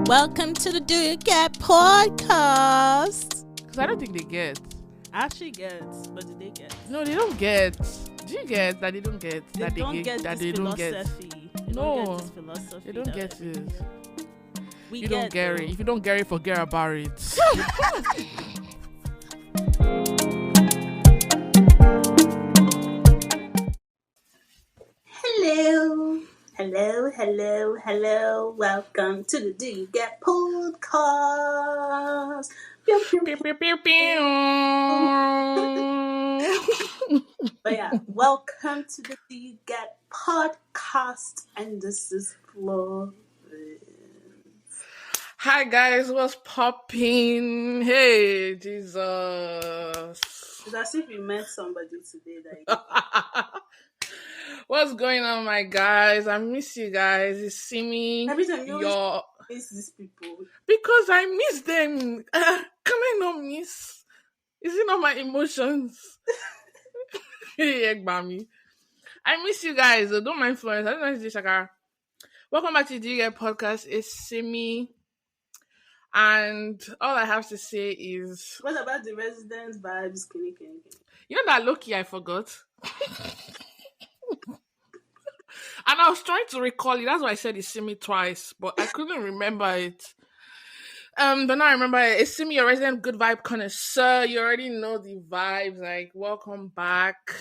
Welcome to the Do You Get podcast. Because I don't think they get. I actually get, but do they get? No, they don't get. Do you get that they don't get? They that don't they get that this they don't get. philosophy. They No, don't get this philosophy. They don't get it. We You get don't get it. If you don't get it, forget about it. Hello. Welcome to the Do You Get podcast. Pew, pew, Pew, pew. pew, pew, pew. But yeah, welcome to the Do You Get podcast, and this is Flo. Hi guys, what's popping? Hey, Jesus. It's as if you met somebody today that What's going on, my guys? I miss you guys. You see me? every time you miss these people. Because I miss them. Can I not miss? Is it not my emotions? Hey, Mami. I miss you guys. Don't mind Florence. I don't know if it's Shaka. Welcome back to the Do You Get podcast. It's Simi. And all I have to say is... What about the residence vibes? Kini. You know that Loki I forgot? And I was trying to recall it. That's why I said it's Simi twice. But I couldn't remember it. But now I remember it. It's Simi, your resident good vibe connoisseur. You already know the vibes. Like, welcome back.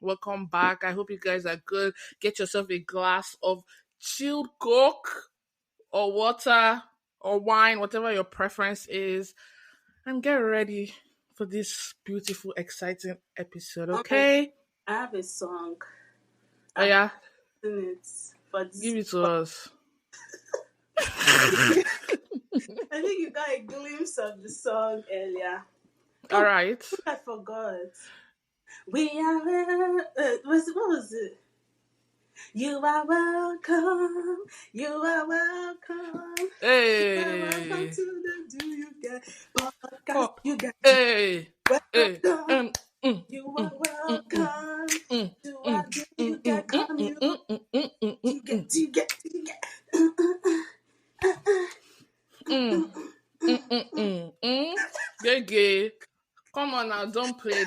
Welcome back. I hope you guys are good. Get yourself a glass of chilled Coke or water or wine, whatever your preference is. And get ready for this beautiful, exciting episode, okay? I have a song. Oh, yeah? Give it to us. I think you got a glimpse of the song earlier. All right. I forgot. We are. What was it? You are welcome. You are welcome. Hey. You are welcome to the Do You Get podcast. Oh. You get Hey. welcome. You are welcome to our Do You Get community. You get. Gay. Come on now, don't play.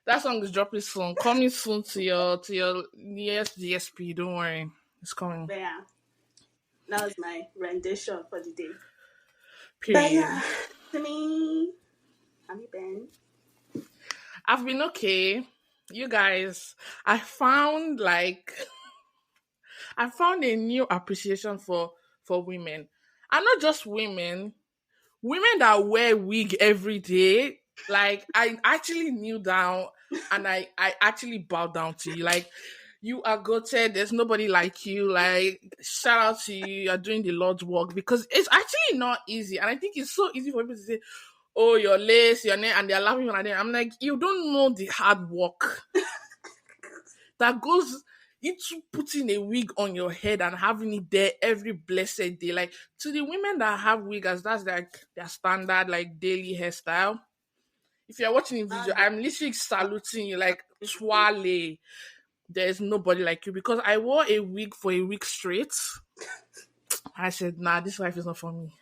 That song is dropping soon. Coming soon to your nearest DSP. Don't worry, it's coming. But yeah, that was my rendition for the day. Period. But yeah, to me, have you been? I've been okay. You guys, I found a new appreciation for women. And not just women that wear wig every day. Like, I actually kneel down and I actually bow down to you. Like, you are goated. There's nobody like you. Like, shout out to you. You're doing the Lord's work, because it's actually not easy. And I think it's so easy for people to say, oh, your lace, your name, and they're laughing at them. I'm like, you don't know the hard work that goes into putting a wig on your head and having it there every blessed day. Like, to the women that have wigs, that's like their standard, like, daily hairstyle. If you're watching the video, I'm literally saluting you, like, twale. There's nobody like you, because I wore a wig for a week straight. I said, nah, this life is not for me.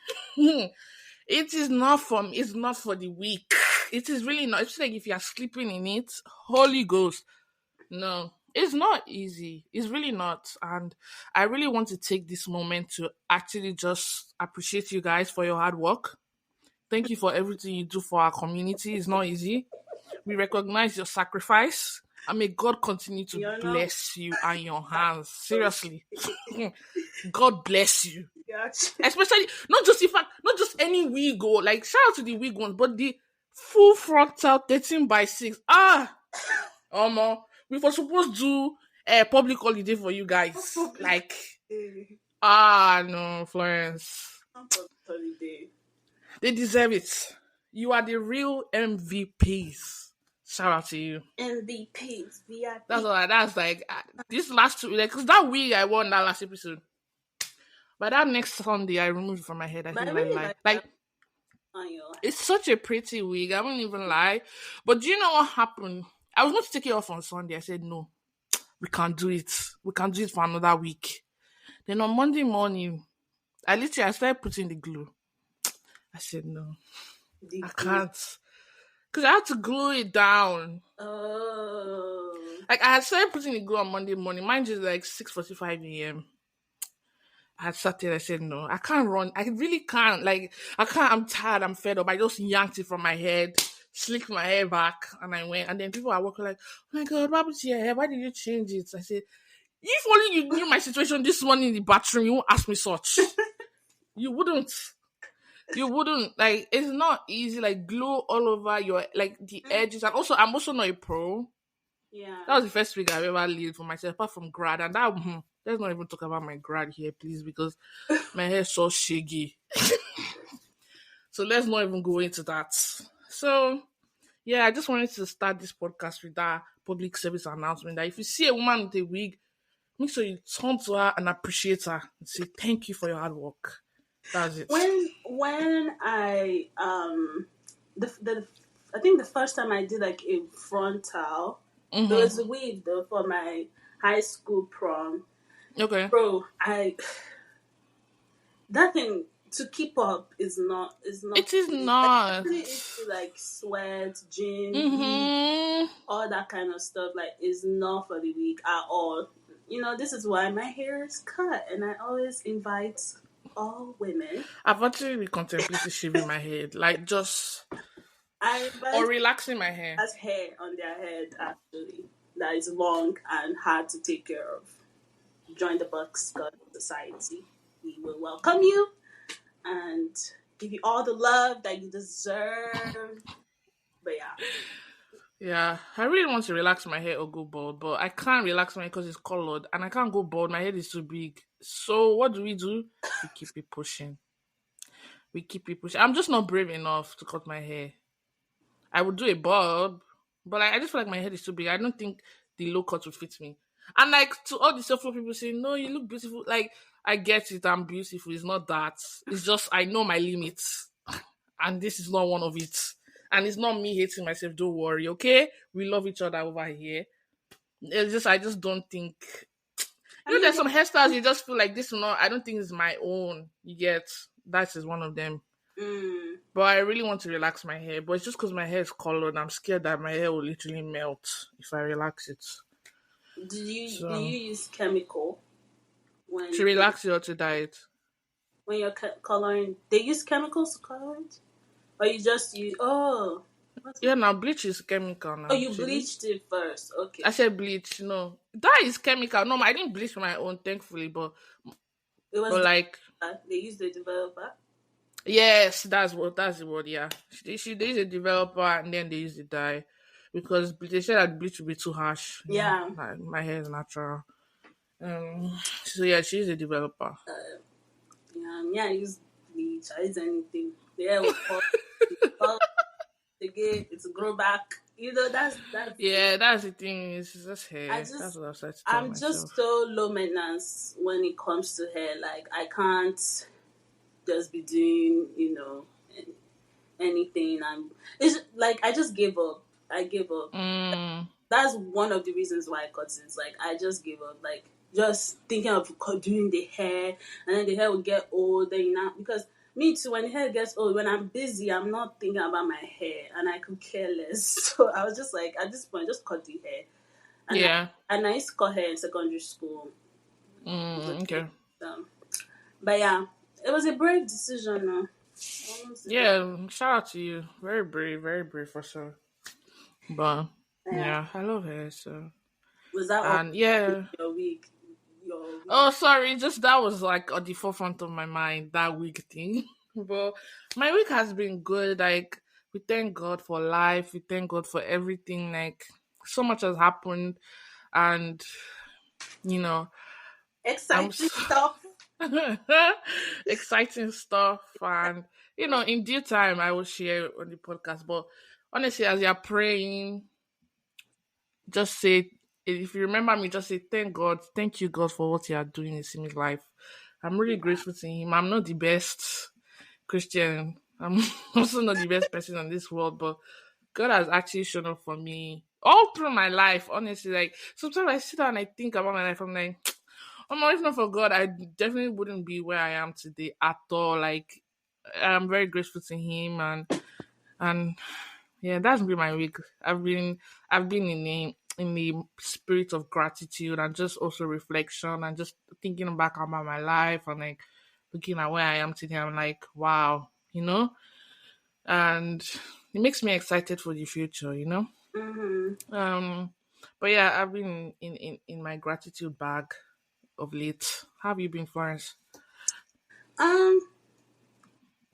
It is not for me. It's not for the weak. It is really not. It's like if you're sleeping in it, Holy Ghost. No, it's not easy. It's really not. And I really want to take this moment to actually just appreciate you guys for your hard work. Thank you for everything you do for our community. It's not easy. We recognize your sacrifice. And may God continue to bless you and your hands. Seriously. God bless you. Especially, not just any wig, like, shout out to the wig ones, but the full frontal 13x6. We were supposed to do a public holiday for you guys. Like, no, Florence. Holiday. They deserve it. You are the real MVPs. Shout out to you. MVPs. That's like this last 2 weeks, like, because that wig I wore in that last episode. But that next Sunday, I removed it from my head. I think really like it's such a pretty wig. I won't even lie. But do you know what happened? I was going to take it off on Sunday. I said, no, we can't do it. We can't do it for another week. Then on Monday morning, I started putting the glue. I said no, The I glue. can't. Because I had to glue it down. Oh. Like I had started putting the glue on Monday morning. Mind you, like 6:45 a.m. I had started. I said no, I can't run. I really can't. Like I can't. I'm tired. I'm fed up. I just yanked it from my head, slicked my hair back, and I went. And then people are walking like, "Oh my God, what happened to your hair? Why did you change it?" I said, "If only you knew my situation this morning in the bathroom, you won't ask me such. You wouldn't." You wouldn't like it's not easy like glue all over your like the edges, and also I'm also not a pro. That Yeah. was the first week I've ever lived for myself apart from grad, and that let's not even talk about my grad here please, because my hair's so shaggy, so let's not even go into that. So yeah, I just wanted to start this podcast with that public service announcement that if you see a woman with a wig, make sure you turn to her and appreciate her and say thank you for your hard work. That's it. When the I think the first time I did like a frontal, it Mm-hmm. was a week though for my high school prom. Okay. Bro, I that thing to keep up is not It is easy. I not. really used to like sweat, gym, wig, Mm-hmm. all that kind of stuff. Like is not for the week at all. You know, this is why my hair is cut, and I always invite all women. I've actually been contemplating shaving my head, like just I or invite relaxing my hair. has hair on their head actually that is long and hard to take care of. Join the Buck Scott Society. We will welcome you and give you all the love that you deserve. But yeah. Yeah, I really want to relax my hair or go bald, but I can't relax my hair because it's colored, and I can't go bald. My head is too big. So what do? We keep it pushing. We keep it pushing. I'm just not brave enough to cut my hair. I would do a bob, but like, I just feel like my head is too big. I don't think the low cut would fit me. And like to all the self-love people saying, "No, you look beautiful." Like I get it, I'm beautiful. It's not that. It's just I know my limits, and this is not one of it. And it's not me hating myself. Don't worry, okay? We love each other over here. It's just I just don't think. I You know, mean, there's some hairstyles you just feel like this will not. I don't think it's my own. You get that is one of them. mm, But I really want to relax my hair. But it's just because my hair is colored. I'm scared that my hair will literally melt if I relax it. do So you use chemical to relax it or to dye it. when you're coloring? They use chemicals to color it, or you just use what's it? Yeah, now bleach is chemical Oh, now. you Should bleached it first. I Okay, said bleach? No, dye is chemical. No, I didn't bleach my own, thankfully. it was But like, they used the developer. yes, that's the word. Yeah, they use a developer and then they use the dye because they said that bleach would be too harsh. You know, Yeah, my hair is natural. So yeah, she's a developer. yeah, yeah. I use bleach. I use anything. The hair will fall again. It's a grow back. You know, that's it. Yeah, that's the thing. It's just I hair. That's just what I've started to tell I'm just myself. so low maintenance when it comes to hair. Like I can't just be doing, anything. It's like I just gave up. I gave up. Mm, That's one of the reasons why I cut it. It's like I just gave up. Like just thinking of doing the hair, and then the hair will get old. Then because me too. When the hair gets old, when I'm busy, I'm not thinking about my hair, and I could care less. So I was just like, at this point, just cut the hair. And yeah. I used to cut hair in secondary school. It was okay. Okay. Um, but yeah, it was a brave decision. No, Yeah. Shout out to you. Very brave for sure. But yeah. yeah, I love hair. So Was that all and yeah. your week? Your Oh, week? sorry. Just that was like at the forefront of my mind. That week thing. But my week has been good. Like we thank God for life. We thank God for everything. Like so much has happened, and you know, I'm Exciting stuff. exciting stuff, and in due time I will share on the podcast. But honestly, as you're praying, just say, if you remember me, just say thank God, thank you God for what you are doing in Simi's life. I'm really grateful to him. I'm not the best Christian. I'm also not the best person in this world, but God has actually shown up for me all through my life. Honestly, like sometimes I sit down and I think about my life. I'm like, If not for God, I definitely wouldn't be where I am today at all. Like, I'm very grateful to Him, and yeah, that's been my week. I've been in the spirit of gratitude and just also reflection and just thinking back about my life and like looking at where I am today. I'm like, wow, and it makes me excited for the future. Mm-hmm. Um, but yeah, I've been in my gratitude bag of late. How have you been, Florence? Um,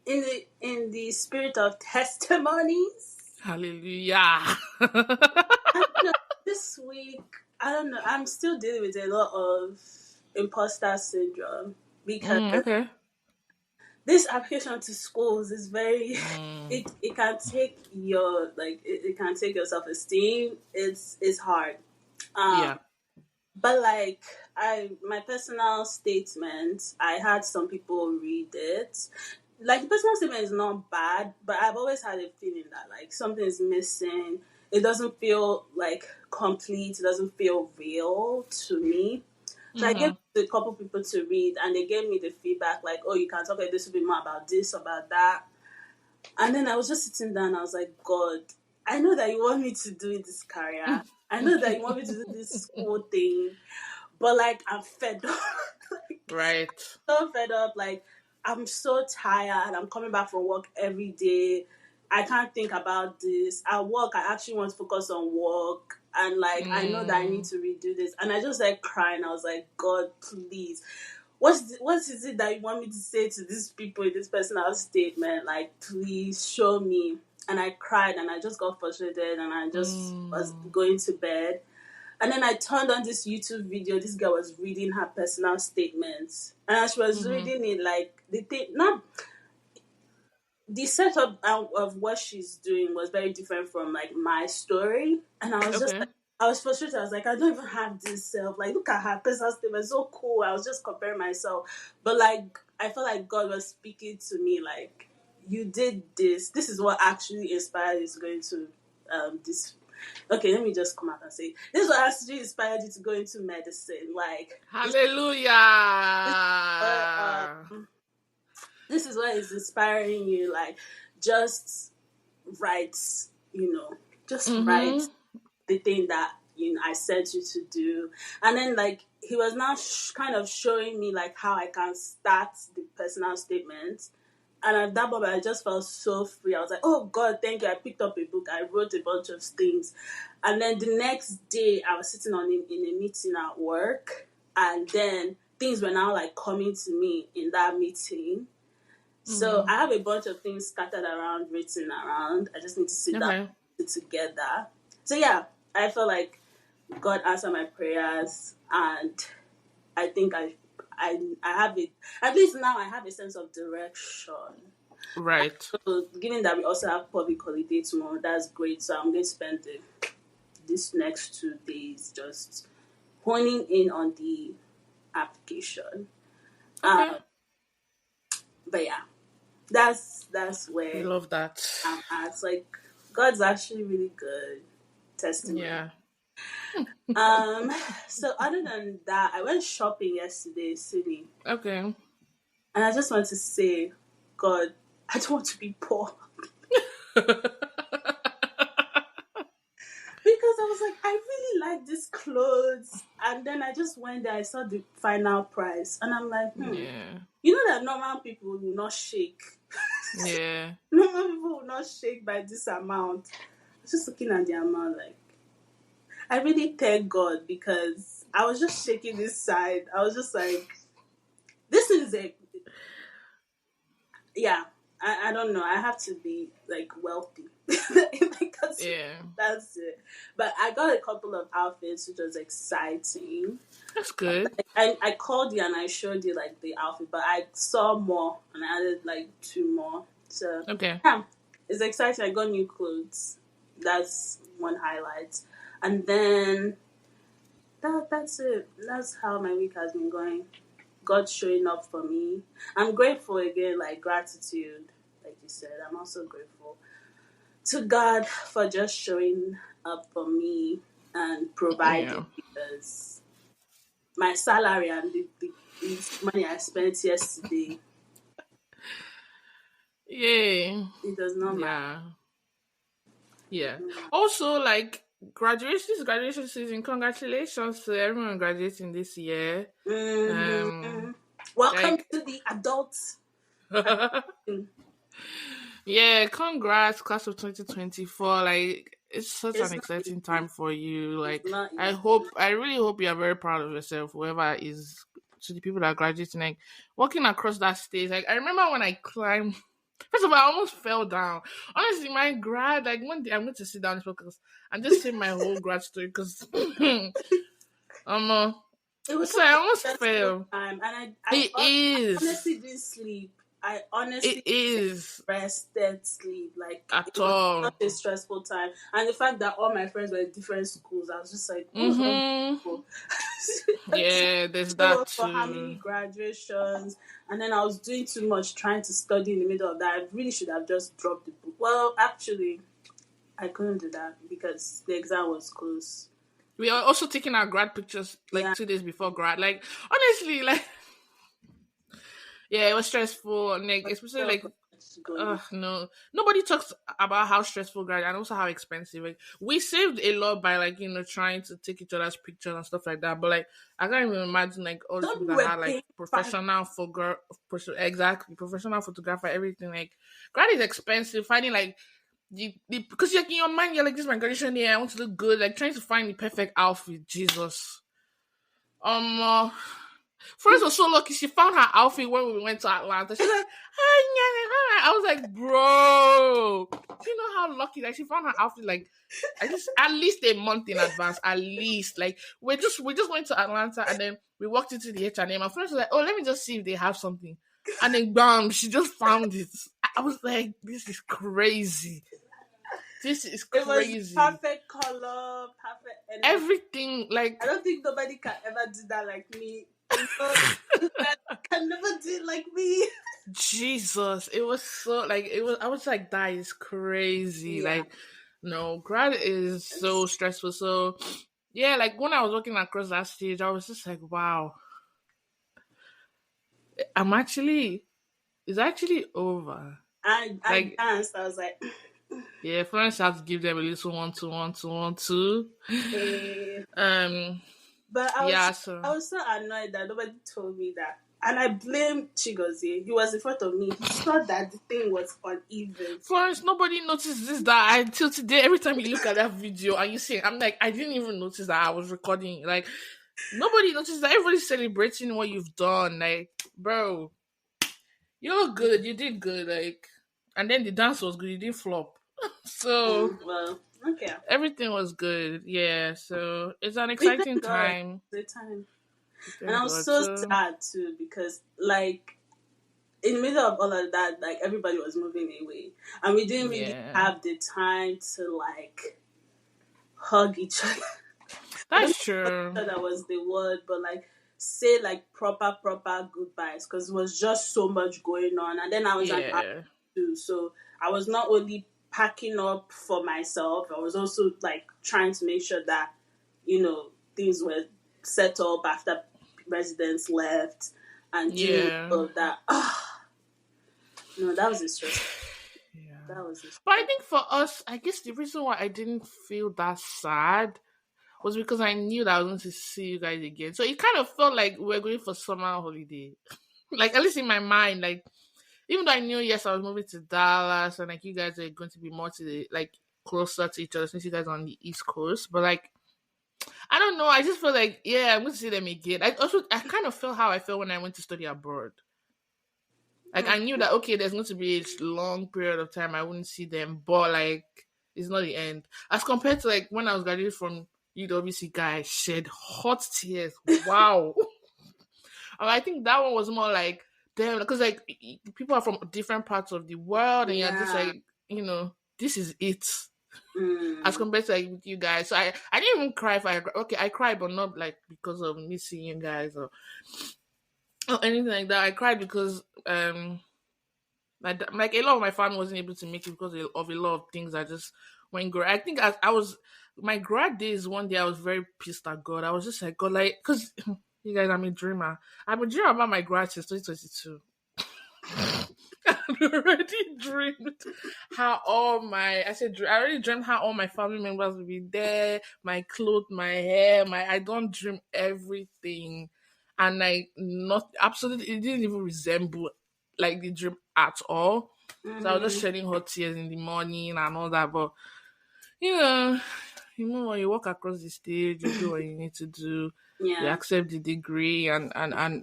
in the spirit of testimonies, Hallelujah. I don't know, this week, I don't know. I'm still dealing with a lot of imposter syndrome because Okay. this application to schools is very Mm, it can take your it can take your self-esteem. It's hard. um yeah. but like, I my personal statement, I had some people read it. Like, the personal statement is not bad, but I've always had a feeling that like something is missing. It doesn't feel like complete. It doesn't feel real to me. So I gave Mm-hmm. it to a couple people to read, and they gave me the feedback like, "Oh, you can talk a little bit more about this, about that." And then I was just sitting down. I was like, "God, I know that you want me to do this career. I know that you want me to do this school thing, but like, I'm fed up. Like, Right. so fed up. Like, I'm so tired. I'm coming back from work every day. I can't think about this. At work, I actually want to focus on work. And like, I know that I need Mm, to redo this." And I just like crying. I was like, "God, please. What is it that you want me to say to these people in this personal statement? Like, please show me." And I cried and I just got frustrated and I just was mm, going to bed. And then I turned on this YouTube video. This girl was reading her personal statements, and as she was mm-hmm. reading it, like, the thing, not the setup of what she's doing was very different from like my story. And I was just Okay. like, I was frustrated. I was like, I don't even have this self. Like, look at her personal statement, so cool. I was just comparing myself, but like, I felt like God was speaking to me, like, you did this. This is what actually inspired you to go into this. Okay, let me just come out and say this is what actually inspired you to go into medicine. Like, what Hallelujah. this is what is inspiring you. Like, just write, just write Mm-hmm. the thing that I sent you to do. And then like, he was now kind of showing me like how I can start the personal statement. And at that moment, I just felt so free. I was like, "Oh God, thank you." I picked up a book. I wrote a bunch of things. And then the next day, I was sitting in a meeting at work. And then things were now like coming to me in that meeting. So Mm-hmm. I have a bunch of things scattered around, written around. I just need to sit down Okay. and put it together. So yeah, I felt like God answered my prayers, and I think I have it. At least now I have a sense of direction. Right. So given that we also have public holiday tomorrow, that's great. So I'm going to spend this next 2 days just honing in on the application. Um, Okay. but yeah, that's We where love that. I'm at. Like, God's actually really good. Testimony. Yeah. Um, so other than that, I went shopping yesterday, Sydney, Okay. and I just want to say, God, I don't want to be poor. Because I was like, I really like these clothes. And then I just went there, I saw the final price. And I'm like, Yeah. you know that normal people will not shake. Yeah. Normal people will not shake by this amount. I was just looking at the amount, like, I really thank God, because I was just shaking this side. I was just like, this is a, yeah, I don't know. I have to be like wealthy. Because Yeah. that's it. But I got a couple of outfits, which was exciting. That's good. I called you and I showed you like the outfit, but I saw more and I added like two more. So Okay. yeah, it's exciting. I got new clothes. That's one highlight. And then that's it. That's how my week has been going. God showing up for me. I'm grateful again, like gratitude, like you said. I'm also grateful to God for just showing up for me and Yeah. providing, because my salary and the money I spent yesterday, Yay. it does not matter. Yeah. Yeah. Also, like graduation season. Congratulations to everyone graduating this year. Mm-hmm. Welcome Like, to the adult. yeah, congrats, class of 2024. Like, it's such It's an not exciting easy. time for you. It's Like, not I easy. hope, I really hope you are very proud of yourself. Whoever is to the people that are graduating, like walking across that stage. Like, I remember when I climbed. First of all, I almost fell down. Honestly, my grad, like one day I'm going to sit down because and just say my whole grad story because um It was so such I a almost stressful fell. time, and It I is. honestly didn't sleep. I It honestly is rested sleep. Like it at was such all. a stressful time, and the fact that all my friends were in different schools, I was just like, who's all these Mm-hmm. people? Yeah, there's Show that up for how many too. graduations, and then I was doing too much trying to study in the middle of that. I really should have just dropped the book. Well, actually, I couldn't do that because the exam was close. We are also taking our grad pictures like Yeah, 2 days before grad. Like honestly, like yeah, it was stressful and like but especially so like much going on. no, nobody talks about how stressful grad and also how expensive. Like we saved a lot by like trying to take each other's pictures and stuff like that. But like I can't even imagine like all these Some people people that were had like paying five. professional exactly professional photographer everything. Like grad is expensive. Finding like because you're in your mind you're like this is my graduation year. I want to look good. Like trying to find the perfect outfit. Jesus. Um. Uh, Friends was so lucky. She found her outfit when we went to Atlanta. She's like, "Hi, hi." I was like, "Bro, do you know how lucky that she found her outfit? Like, I just at least a month in advance. At least, like, we just went to Atlanta and then we walked into the H&M. My friends was like, "Oh, let me just see if they have something." And then, bam, she just found it. I was like, "This is crazy. This is It was crazy." perfect color, perfect energy. Everything, I like, don't think nobody can ever do that like me. You know, can never do it like me. Jesus, it was so like it was. I was like, that is crazy. Yeah. Like, no, grad is so It's, stressful. So, yeah, like when I was walking across that stage, I was just like, wow, I'm actually, it's actually over. I Like, danced. I was like, yeah, friends have to give them a little one, two, one, two, one, two. eh. Um, But yeah. So, I was so annoyed that nobody told me that. And I blame Chigozie. He was in front of me. He saw that the thing was uneven. Florence, nobody noticed this that until today. Every time you look at that video and you see, I'm like, I didn't even notice that I was recording. Like, nobody noticed that. Everybody's celebrating what you've done. Like, bro, you look good. You did good. Like, and then the dance was good. You didn't flop. So Well, okay. everything was good. Yeah. So it's an We exciting thank God time. the time. And I Thank was God. so So sad too because, like, in the middle of all of that, like, everybody was moving away. And we didn't really yeah, have the time to, like, hug each other. I don't know that's if true. that was the word, but like say like proper goodbyes because it was just so much going on. And then I was an artist Yeah. too, so I was not only packing up for myself, I was also like trying to make sure that things were set up after residents left and dealing with Yeah. all of that. No, that was a stress. Yeah. That was a But I stress. think for us, I guess the reason why I didn't feel that sad was because I knew that I was going to see you guys again. So it kind of felt like we were going for summer holiday. Like at least in my mind, like even though I knew yes, I was moving to Dallas and like you guys are going to be more to the like closer to each other since you guys are on the East Coast. But like I don't know, I just feel like yeah, I'm going to see them again. I kind of felt how I felt when I went to study abroad. Like I knew that okay, there's going to be a long period of time I wouldn't see them, but like it's not the end. As compared to like when I was graduating from UWC, guys shed hot tears. Wow. And I think that one was more like damn, because like people are from different parts of the world, and you're just Yeah. like this is it. As Mm. compared to like with you guys, so I didn't even cry if I okay I cried, but not like because of me seeing you guys or anything like that. I cried because like a lot of my family wasn't able to make it because of a lot of things. I just went grad. I think I was my grad days. One day I was very pissed at God. I was just like God, like because You guys, I'm a dreamer. I've been dreaming about my grad since 2022. I already dreamed how all my I already dreamed how all my family members will be there, my clothes, my hair, my I don't dream everything. And like not absolutely it didn't even resemble like the dream at all. So I was just Mm-hmm. shedding hot tears in the morning and all that. But you know, when you walk across the stage, you do what you need to do, you Yeah. accept the degree, and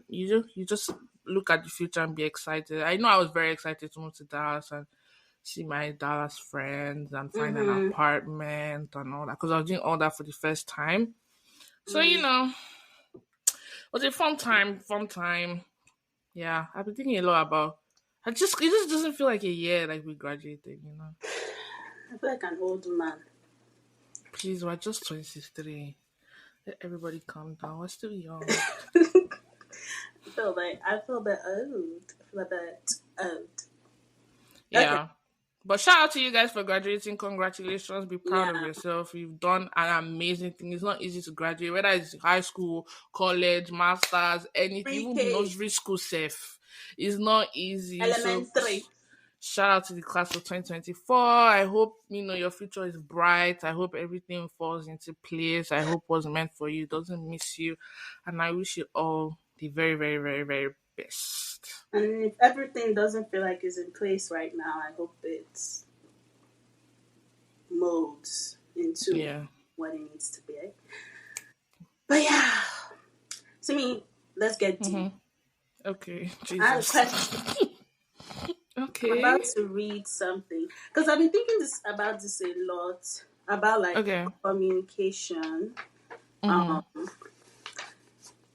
you just look at the future and be excited. I know I was very excited to move to Dallas and see my Dallas friends and find an Mm-hmm. apartment and all that because I was doing all that for the first time. So Mm. it was a fun time, fun time. Yeah, I've been thinking a lot about. It just doesn't feel like a year like we graduated. I feel like an old man. Please, we're just 23. Let everybody calm down. We're still young. I feel a bit old. I feel a bit old. Okay. Yeah. But shout out to you guys for graduating. Congratulations. Be proud of Yeah. yourself. You've done an amazing thing. It's not easy to graduate, whether it's high school, college, masters, anything, even Pre-K. nursery school safe. It's not easy. So Elementary. shout out to the class of 2024. I hope your future is bright. I hope everything falls into place. I hope what's meant for you doesn't miss you. And I wish you all the very, very, very, very best. And if everything doesn't feel like it's in place right now, I hope it molds into Yeah. what it needs to be. But yeah, to me, let's get deep. Okay. I have a Jesus. question. I'm Okay. about to read something because I've been thinking about this a lot about like Okay. communication Mm-hmm. um,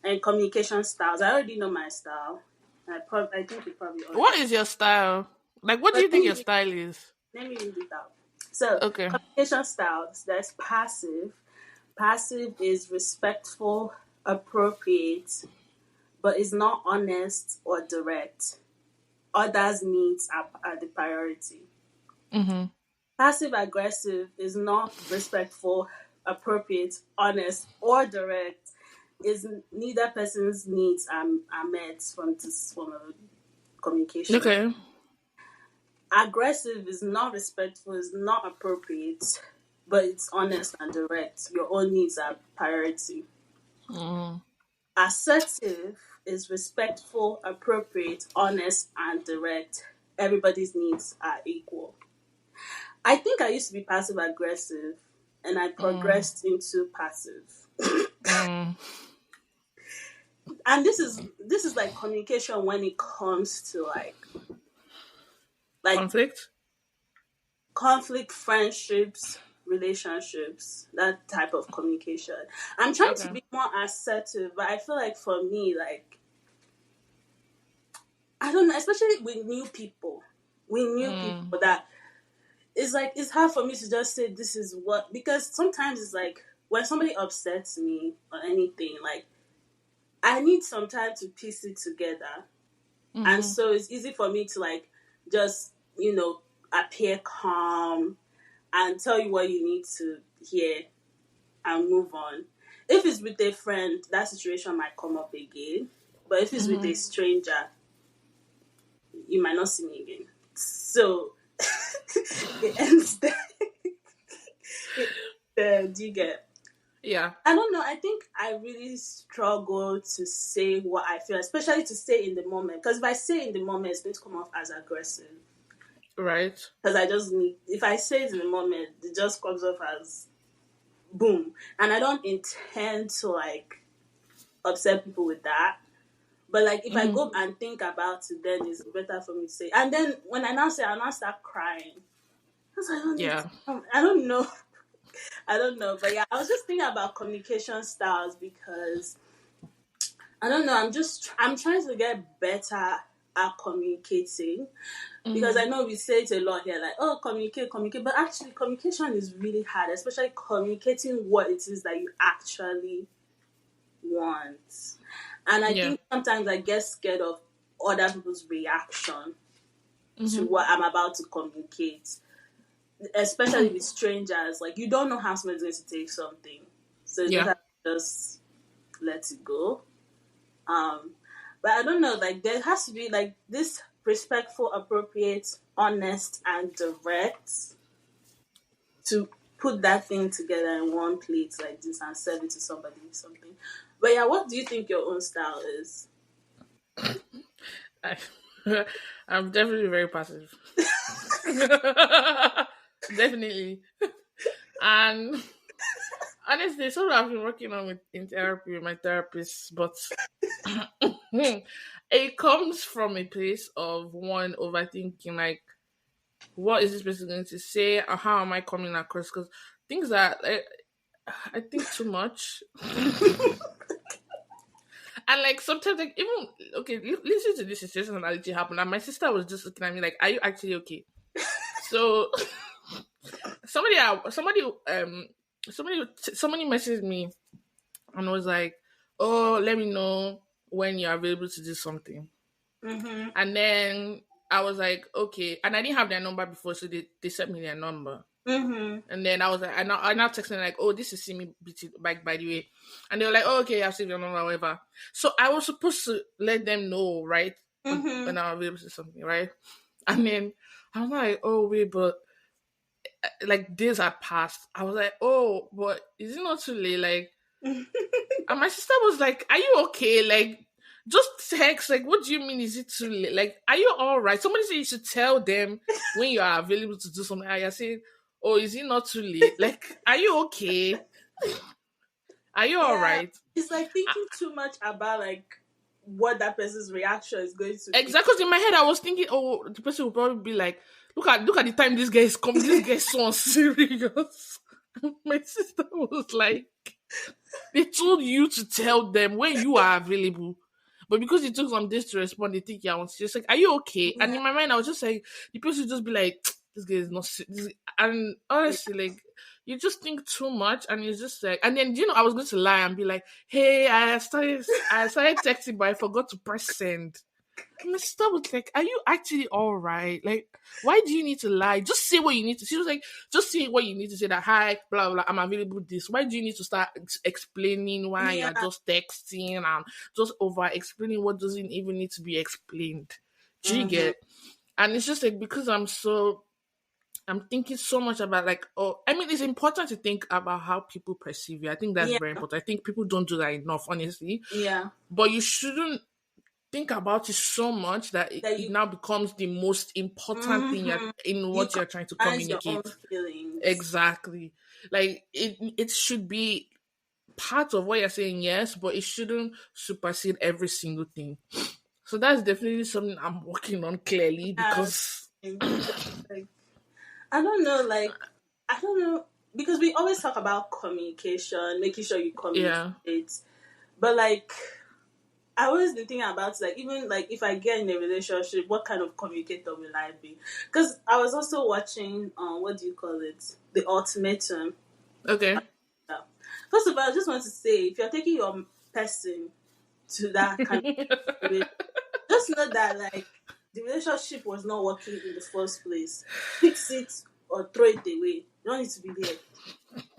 and communication styles. I already know my style. I think you probably already. What is your style? Like, what do But you think your style is? let me read it out. So, Okay. communication styles. There's passive. Passive is respectful, appropriate, but is not honest or direct. Others' needs are the priority. Mm-hmm. Passive aggressive is not respectful, appropriate, honest, or direct. Is neither person's needs are met from this form of communication. Okay. Aggressive is not respectful, is not appropriate, but it's honest and direct. Your own needs are priority. Mm-hmm. Assertive is respectful, appropriate, honest, and direct. Everybody's needs are equal. I think I used to be passive aggressive and I progressed into passive. Mm. And this is like communication when it comes to like Conflict. conflict, friendships, relationships, that type of communication. I'm trying to Okay. be more assertive, but I feel like for me, like I don't know, especially with new people. With new Mm. people that it's hard for me to just say this is what because sometimes it's like when somebody upsets me or anything, like I need some time to piece it together. And Mm-hmm. so it's easy for me to like just, appear calm and tell you what you need to hear and move on. If it's with a friend, that situation might come up again. But if it's with Mm-hmm. a stranger, you might not see me again. So it ends there. Do you get? Yeah. I don't know. I think I really struggle to say what I feel, especially to say in the moment. Because if I say in the moment, it's going to come off as aggressive. Right. Because I just need, if I say it in the moment, it just comes off as boom. And I don't intend to like upset people with that. But like if I Mm-hmm. go and think about it, then it's better for me to say. And then when I now say, I now start crying. Because I don't need Yeah. to, I don't know. I don't know. But yeah, I was just thinking about communication styles because I don't know. I'm trying to get better at communicating because Mm-hmm. I know we say it a lot here, like, oh, communicate, communicate. But actually, communication is really hard, especially communicating what it is that you actually want. And I Yeah. think sometimes I get scared of other people's reaction to Mm-hmm. what I'm about to communicate, especially with strangers. Like, you don't know how somebody's going to take something. So it's Yeah. better to just let it go. Um, but I don't know, like there has to be like this respectful, appropriate, honest, and direct to put that thing together in one plate like this and serve it to somebody or something. But yeah, what do you think your own style is? I, I'm definitely very passive. Definitely. And honestly, it's something I've been working on with in therapy with my therapist, but it comes from a place of one overthinking, like what is this person going to say, or how am I coming across? Because things that I think too much, and like sometimes like even okay, listen to this situation that actually happened, and my sister was just looking at me like, "Are you actually okay?" So somebody, somebody, somebody messaged me and was like, "Oh, let me know when you're available to do something." Mm-hmm. And then I was like, "Okay," and I didn't have their number before, so they sent me their number. Mm-hmm. And then I was like, I now texting like, "Oh, this is Simi BT bike, by the way," and they were like, "Oh, okay, I've saved your number, whatever." So I was supposed to let them know, right, Mm-hmm. when I was available to something, right? And then I was like, "Oh wait, but like days had passed." I was like, "Oh, but is it not too late?" Like, and my sister was like, "Are you okay? Like, just text. Like, what do you mean? Is it too late? Like, are you all right?" Somebody said you should tell them when you are available to do something. I said, "Oh, is it not too late? Like, are you okay? Are you all Yeah, right?" it's like thinking too much about like what that person's reaction is going to be. Exactly. Because in my head, I was thinking, "Oh, the person will probably be like, look at the time this guy is coming. This guy is so serious." My sister was like, "They told you to tell them when you are available. But because it took some days to respond, they think you're on serious. Like, are you okay?" And Yeah, in my mind, I was just like, the person would just be like, "This guy is not And yeah. honestly, like, you just think too much, and it's just like, and then, I was going to lie and be like, "Hey, I started texting, but I forgot to press send." And my sister was like, "Are you actually all right? Like, why do you need to lie? Just say what you need to." She was like, "Just say what you need to say, that hi, blah, blah, I'm available this. Why do you need to start explaining why Yeah. you're just texting and just over explaining what doesn't even need to be explained?" Do you Mm-hmm. get? And it's just like, because I'm thinking so much about, like, oh, I mean, it's important to think about how people perceive you. I think that's Yeah. very important. I think people don't do that enough, honestly. Yeah. But you shouldn't think about it so much that That it you. now becomes the most important thing Mm-hmm. in You what you're trying to compromise your own communicate. feelings. Exactly. Like, it should be part of what you're saying, yes, but it shouldn't supersede every single thing. So that's definitely something I'm working on, clearly, Yeah. because Like I don't know. Like I don't know because we always talk about communication, making sure you yeah. communicate, but like I always been thinking about like even like if I get in a relationship, what kind of communicator will I be? Because I was also watching what do you call it? The ultimatum. Okay. Yeah. First of all, I just want to say if you're taking your person to that kind of situation, just know that like the relationship was not working in the first place. Fix it or throw it away. You don't need to be there.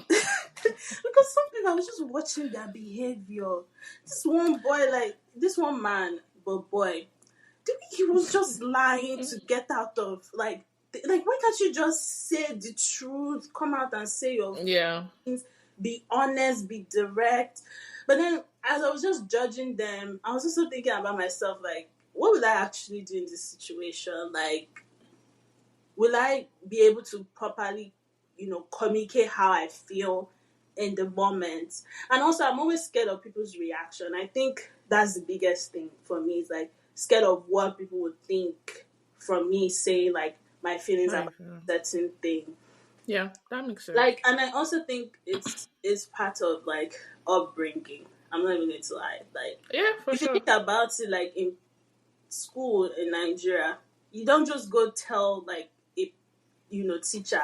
Because some people I was just watching their behavior. This one boy, like this one man, but boy, he was just lying to get out of like why can't you just say the truth? Come out and say your Yeah. things, be honest, be direct. But then as I was just judging them, I was also thinking about myself, like, what would I actually do in this situation? Like, will I be able to properly, communicate how I feel in the moment? And also, I'm always scared of people's reaction. I think that's the biggest thing for me. Is like scared of what people would think from me saying like my feelings Right. about a certain thing. Yeah, that makes sense. Like, and I also think it's part of like upbringing. I'm not even going to lie. Like, Yeah, for if you sure. think about it, like in school in Nigeria, you don't just go tell like a teacher,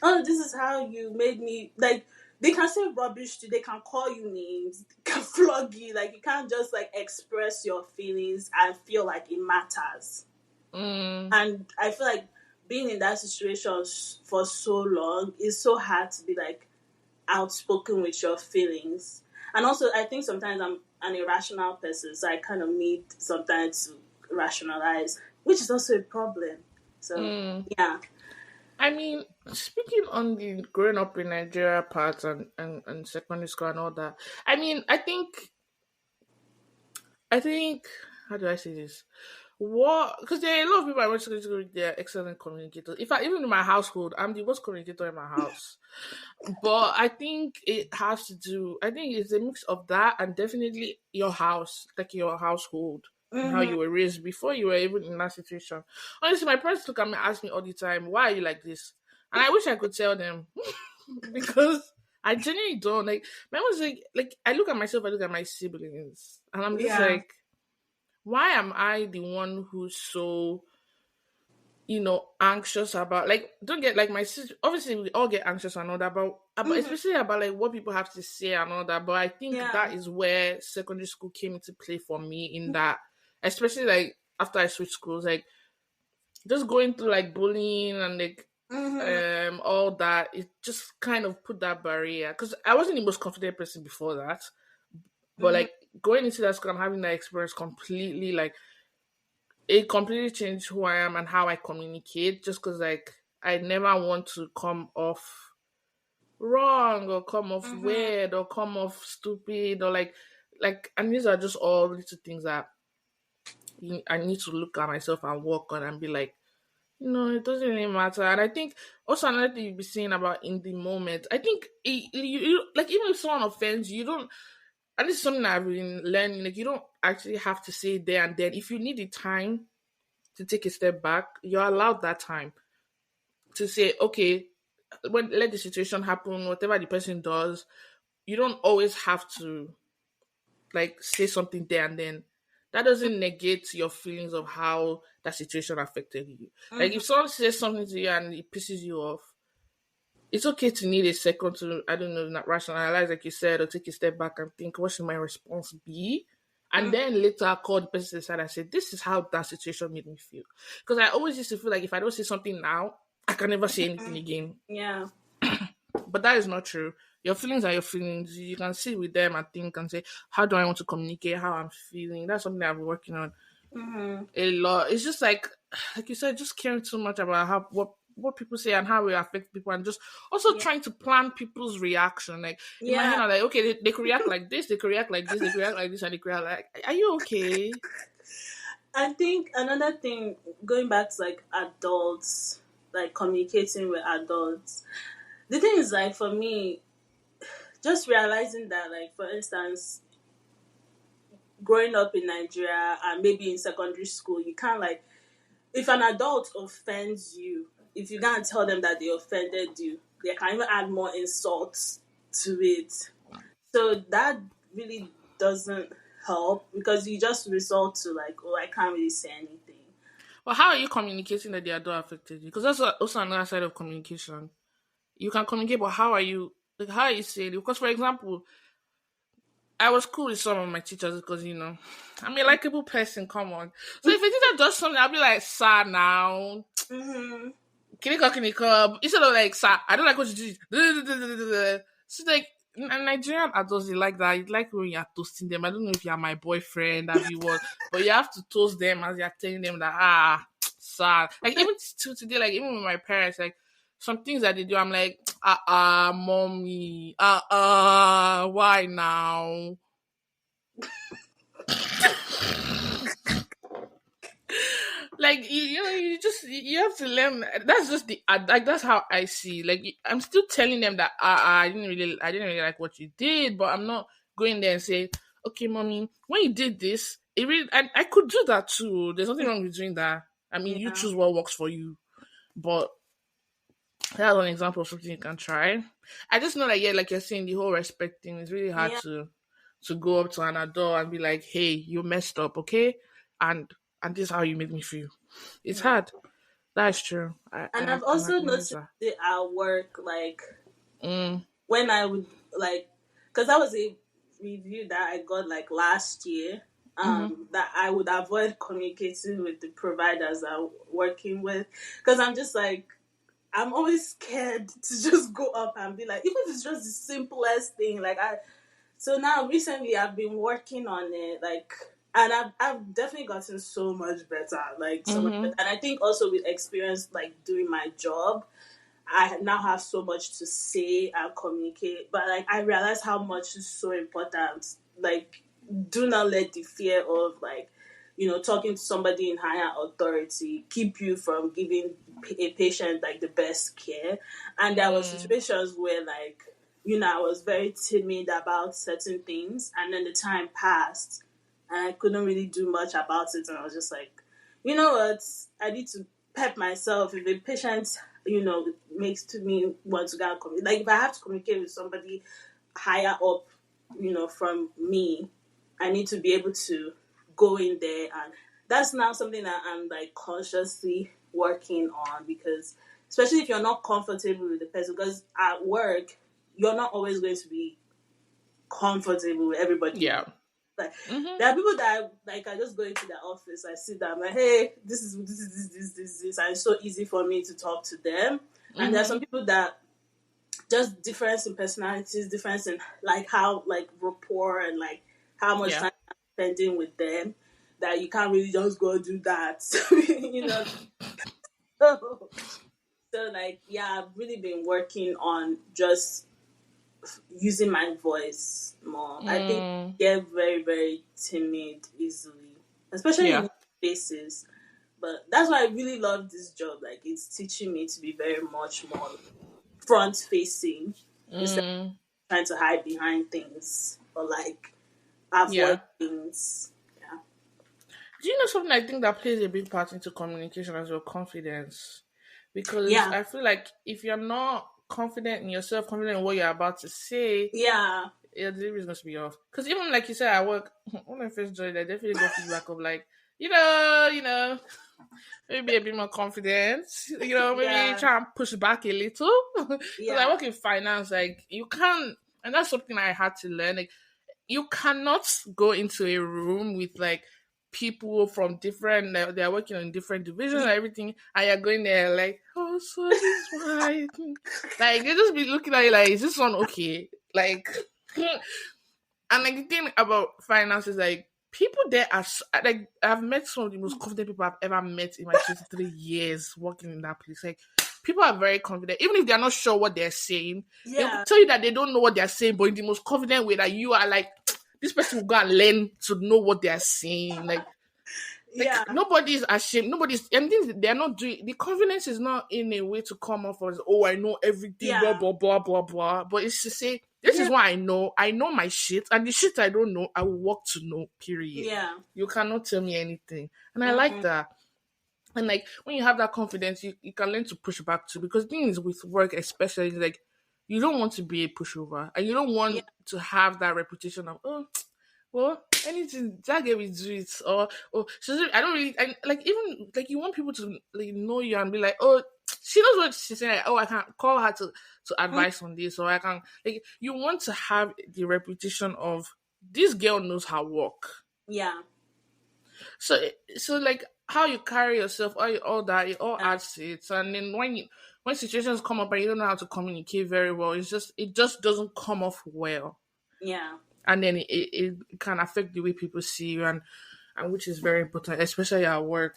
oh, this is how you made me. Like, they can say rubbish to you, they can call you names, they can flog you. Like, you can't just like express your feelings and feel like it matters. Mm, And I feel like being in that situation for so long is so hard to be like outspoken with your feelings. And also, I think sometimes an irrational person, so I kind of need sometimes to rationalize, which is also a problem. So Mm. yeah. I mean, speaking on the growing up in Nigeria part and secondary school and all that, I mean, I think, how do I say this? What? Because there are a lot of people I went to school with, they're excellent communicators. In fact, even in my household, I'm the worst communicator in my house. But I think it has to do. I think it's a mix of that and definitely your house, like your household and how Mm-hmm. you were raised before you were even in that situation. Honestly, my parents look at me, and ask me all the time, "Why are you like this?" And I wish I could tell them because I genuinely don't. Like my mom's like I look at myself, I look at my siblings, and I'm just Yeah. like, why am I the one who's so anxious about, like, don't get like my sister, obviously we all get anxious and all that, but Mm-hmm. especially about like what people have to say and all that. But I think Yeah. that is where secondary school came into play for me, in that, especially like after I switched schools, like just going through like bullying and like Mm-hmm. all that, it just kind of put that barrier, because I wasn't the most confident person before that. But Mm-hmm. like going into that school and having that experience completely, like it completely changed who I am and how I communicate. Just because, like, I never want to come off wrong or come off Mm-hmm. weird or come off stupid or like. And these are just all little things that I need to look at myself and work on and be like, it doesn't really matter. And I think also another thing you'll be saying about in the moment, I think like, even if someone offends you, you don't. And this is something I've been learning. Like, you don't actually have to say it there and then. If you need the time to take a step back, you're allowed that time to say, okay, when let the situation happen, whatever the person does, you don't always have to like say something there and then. That doesn't negate your feelings of how that situation affected you. Like Mm-hmm. if someone says something to you and it pisses you off, it's okay to need a second to, I don't know, not rationalize, like you said, or take a step back and think, what should my response be? And then later call the person aside and say, this is how that situation made me feel. Because I always used to feel like if I don't say something now, I can never say anything again. Yeah. But that is not true. Your feelings are your feelings. You can sit with them and think and say, how do I want to communicate how I'm feeling? That's something I've been working on Mm-hmm. a lot. It's just like you said, just caring too much about how what people say and how it affects people, and just also Yeah. trying to plan people's reaction. Like in my Yeah. head, I'm like, okay, they could react like this, they could react like this, they could react like this, and they could react like, are you okay? I think another thing, going back to like adults, like communicating with adults. The thing is, like, for me, just realizing that, like, for instance, growing up in Nigeria and maybe in secondary school, you can't, like, if an adult offends you, if you can't tell them that they offended you, they can even add more insults to it. So that really doesn't help, because you just resort to, like, oh, I can't really say anything. Well, how are you communicating that the adult affected you? Because that's also another side of communication. You can communicate, but how are you? Like, how are you saying it? Because, for example, I was cool with some of my teachers because, I'm a likable person. Come on. So if a teacher does something, I'll be like, sir, now. Mm-hmm. Kinika. Instead of like, sir, I don't like what you do. So like, Nigerian adults, they like that. You like when you're toasting them. I don't know if you're my boyfriend, have you what, but you have to toast them as you're telling them that, sir. Like, even to today, like, even with my parents, like, some things that they do, I'm like, mommy, why now? Like you just you have to learn. That's just the like that's how I see. Like I'm still telling them that I didn't really like what you did, but I'm not going there and say, okay, mommy, when you did this, it really I could do that too. There's nothing wrong with doing that. I mean, you Yeah. choose what works for you, but that's one example of something you can try. I just know that, yeah, like you're saying, the whole respect thing is really hard Yeah. to go up to an adult and be like, hey, you messed up, okay, and this is how you made me feel. It's Yeah. hard. That's true. I And I I've can also acknowledge noticed that. it at work, like, Mm, when I would, like, because that was a review that I got, like, last year, mm-hmm. that I would avoid communicating with the providers I'm working with, because I'm just like, I'm always scared to just go up and be like, even if it's just the simplest thing, like, So now recently I've been working on it, like, and I've definitely gotten so much better, like so much better. Mm-hmm. And I think also with experience, like doing my job, I now have so much to say and communicate. But like I realize how much is so important. Like, do not let the fear of, like, talking to somebody in higher authority keep you from giving a patient like the best care. And there were Mm. situations where, like, I was very timid about certain things, and then the time passed, and I couldn't really do much about it. And I was just like, you know what? I need to pep myself. If a patient, makes to me want to go and communicate, like if I have to communicate with somebody higher up, from me, I need to be able to go in there. And that's now something that I'm like consciously working on, because especially if you're not comfortable with the person, because at work you're not always going to be comfortable with everybody. Yeah. Like, Mm-hmm. there are people that I just go into their office, I sit down, I'm like, hey, this, and it's so easy for me to talk to them. And there are some Mm-hmm. people that just difference in personalities, difference in like how, like, rapport, and like how much Yeah. time I'm spending with them, that you can't really just go do that. you know. So like, yeah, I've really been working on just using my voice more. I think Mm. I get very, very timid easily, especially in Yeah. new spaces. But that's why I really love this job. Like, it's teaching me to be very much more front facing, instead of Mm. trying to hide behind things or like avoid Yeah. things. Yeah. Do you know something I think that plays a big part into communication as well? Confidence. Because Yeah. I feel like if you're not confident in yourself, confident in what you're about to say, Yeah. yeah, the delivery is going to be off. Because even like you said, at work, when I first joined, I definitely got feedback of like, maybe a bit more confidence, maybe Yeah. try and push back a little. Because I Yeah. work in finance, like, you can't, and that's something I had to learn. Like, you cannot go into a room with like people from different, they're working on different divisions Yeah. and everything, and you're going there like, oh, so this is why, like, they just be looking at you like, is this one okay? Like, and like the thing about finance is like, people there are like, I've met some of the most confident people I've ever met in my 23 years working in that place. Like, people are very confident, even if they're not sure what they're saying. They will Yeah. tell you that they don't know what they're saying, but in the most confident way, that you are like, this person will go and learn to know what they're saying. Like Yeah. nobody's ashamed. Nobody's, and things they're not doing. The confidence is not in a way to come off as, oh, I know everything, blah Yeah. blah blah blah blah. But it's to say, this is Yeah. what I know. I know my shit, and the shit I don't know, I will work to know. Period. Yeah. You cannot tell me anything, and I like Mm-hmm. that. And like, when you have that confidence, you can learn to push back too. Because things with work, especially, like, you don't want to be a pushover, and you don't Yeah. want to have that reputation of, oh, well, anything that girl will do it, or I don't really, like, even like, you want people to like know you and be like, oh, she knows what she's saying. Like, oh, I can call her to Mm. advice on this, or I can, like, you want to have the reputation of, this girl knows her work. Yeah. So like, how you carry yourself, all that, it all Yeah. adds to it. And then when situations come up and you don't know how to communicate very well, it just doesn't come off well, Yeah. and then it can affect the way people see you, and which is very important, especially at work.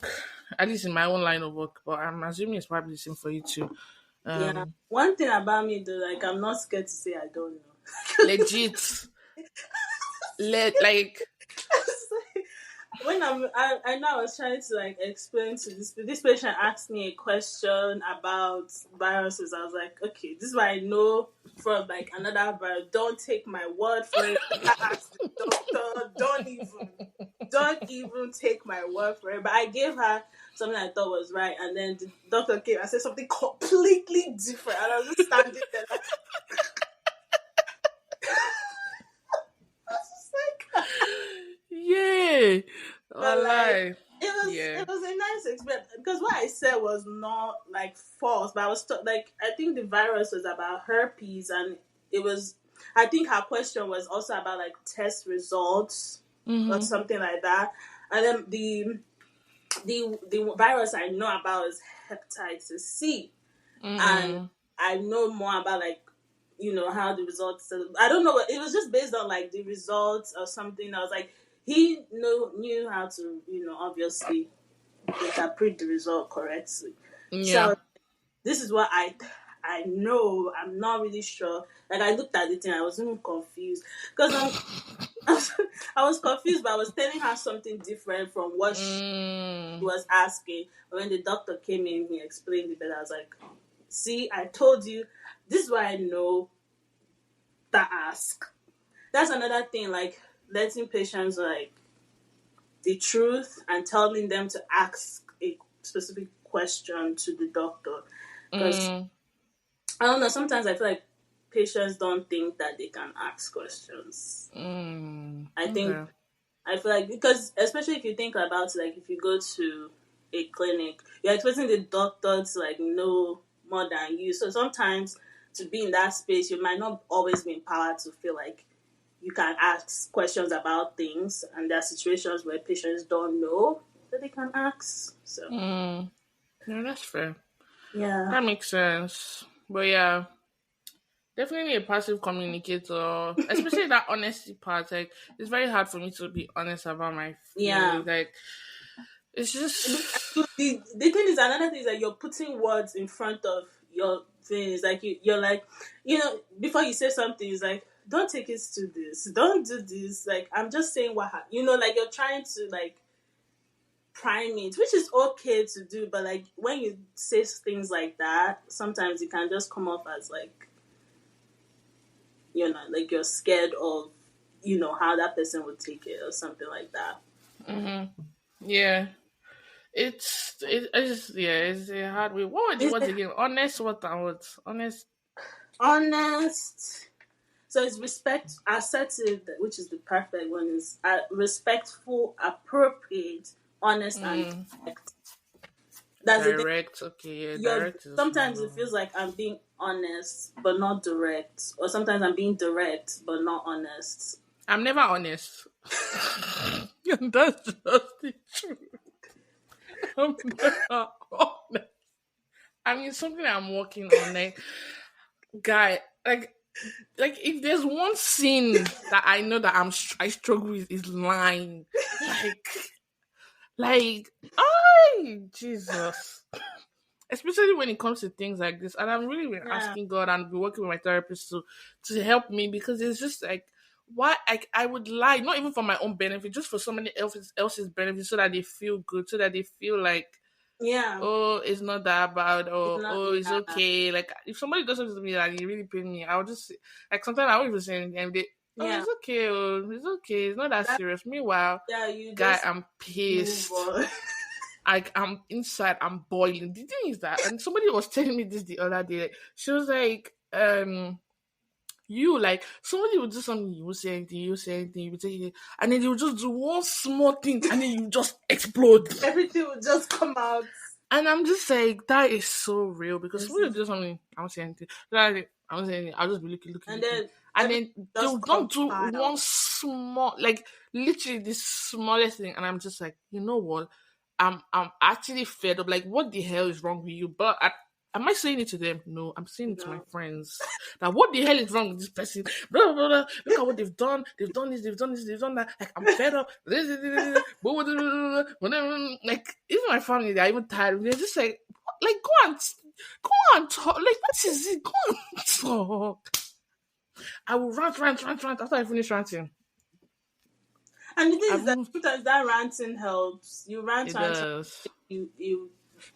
At least in my own line of work, but I'm assuming it's probably the same for you too. Yeah. Um, One thing about me though, like, I'm not scared to say I don't know. Legit, like, When I know I was trying to like explain to this patient asked me a question about viruses. I was like, okay, this is what I know from like another virus. Don't take my word for it. I asked the doctor. Don't even take my word for it. But I gave her something I thought was right, and then the doctor came and said something completely different, and I was just standing there like, I was just like, yeah, but like, lie, it was yeah. it was a nice experience, because what I said was not like false, but I was like, I think the virus was about herpes, and it was, I think her question was also about like test results or Mm-hmm. something like that. And then the virus I know about is hepatitis C, and Mm-mm. I know more about like how the results. I don't know. It was just based on like the results or something. I was like, he knew how to obviously interpret the result correctly. Yeah. So this is what I know. I'm not really sure. Like I looked at the thing, I was even confused because I was confused, but I was telling her something different from what she Mm, was asking. When the doctor came in, he explained it better. I was like, "See, I told you. This is why I know to ask." That's another thing. Like letting patients like the truth and telling them to ask a specific question to the doctor because mm, I don't know. Sometimes I feel like patients don't think that they can ask questions. I think okay. I feel like because especially if you think about like if you go to a clinic, you're expecting the doctor to like know more than you. So sometimes to be in that space, you might not always be empowered to feel like you can ask questions about things, and there are situations where patients don't know that they can ask. So Mm, yeah, that's fair. yeah, That makes sense. But yeah, definitely a passive communicator, especially that honesty part. Like, it's very hard for me to be honest about my yeah. feelings. Like, it's just. The thing is another thing is that you're putting words in front of your things like you're like before you say something it's like don't take it to this, don't do this, like I'm just saying like you're trying to like prime it, which is okay to do, but like when you say things like that sometimes it can just come off as like like you're scared of how that person would take it or something like that. Yeah. It's a hard way. What were the Is words it again? Honest, what and what? Honest. honest? So it's respect, assertive, which is the perfect one, is respectful, appropriate, honest, and Mm, direct. That's the thing. direct. Okay, yeah, You're direct is a sometimes smaller it one. feels like I'm being honest but not direct, or sometimes I'm being direct but not honest. I'm never honest. That's just the truth. I'm never honest. I mean, something I'm working on. Like, guy, like if there's one sin that I know that I struggle with is lying. Like, like, oh Jesus. Especially when it comes to things like this. And I've really been Yeah, asking God and been working with my therapist to help me because it's just like why I would lie, not even for my own benefit, just for somebody else's benefit, so that they feel good, so that they feel like, yeah, oh, it's not that bad, it's or not. oh, it's Yeah, okay. Like if somebody does something to me that you really pain me, I'll just like sometimes I won't even say anything and they, oh, yeah. it's okay, it's not that That serious. Meanwhile, yeah, you guy, just I'm move pissed. on. I'm inside, I'm boiling. The thing is that, and somebody was telling me this the other day. She was like, you like somebody would do something, you would say anything, you would say anything, and then you would just do one small thing, and then you just explode. Everything will just come out. And I'm just like, that is so real because This somebody would is, do something, I won't say anything. Like, I won't say anything. I'll just be looking, looking, and looking, then and everything then just they'll not do compile. one small, like literally the smallest thing, and I'm just like, you know what? I'm actually fed up. Like, what the hell is wrong with you? But am I saying it to them? No, I'm saying it to my No. friends. Now, what the hell is wrong with this person? Blah, blah, blah, blah. Look at what they've done. They've done this. They've done this. They've done that. Like, I'm fed up. Like, even my family, they're even tired. They're just like, go and talk. Like, what is it? Go and talk. I will rant after I finish ranting. And the thing I is that will. sometimes that ranting helps. You rant, It rant, does. you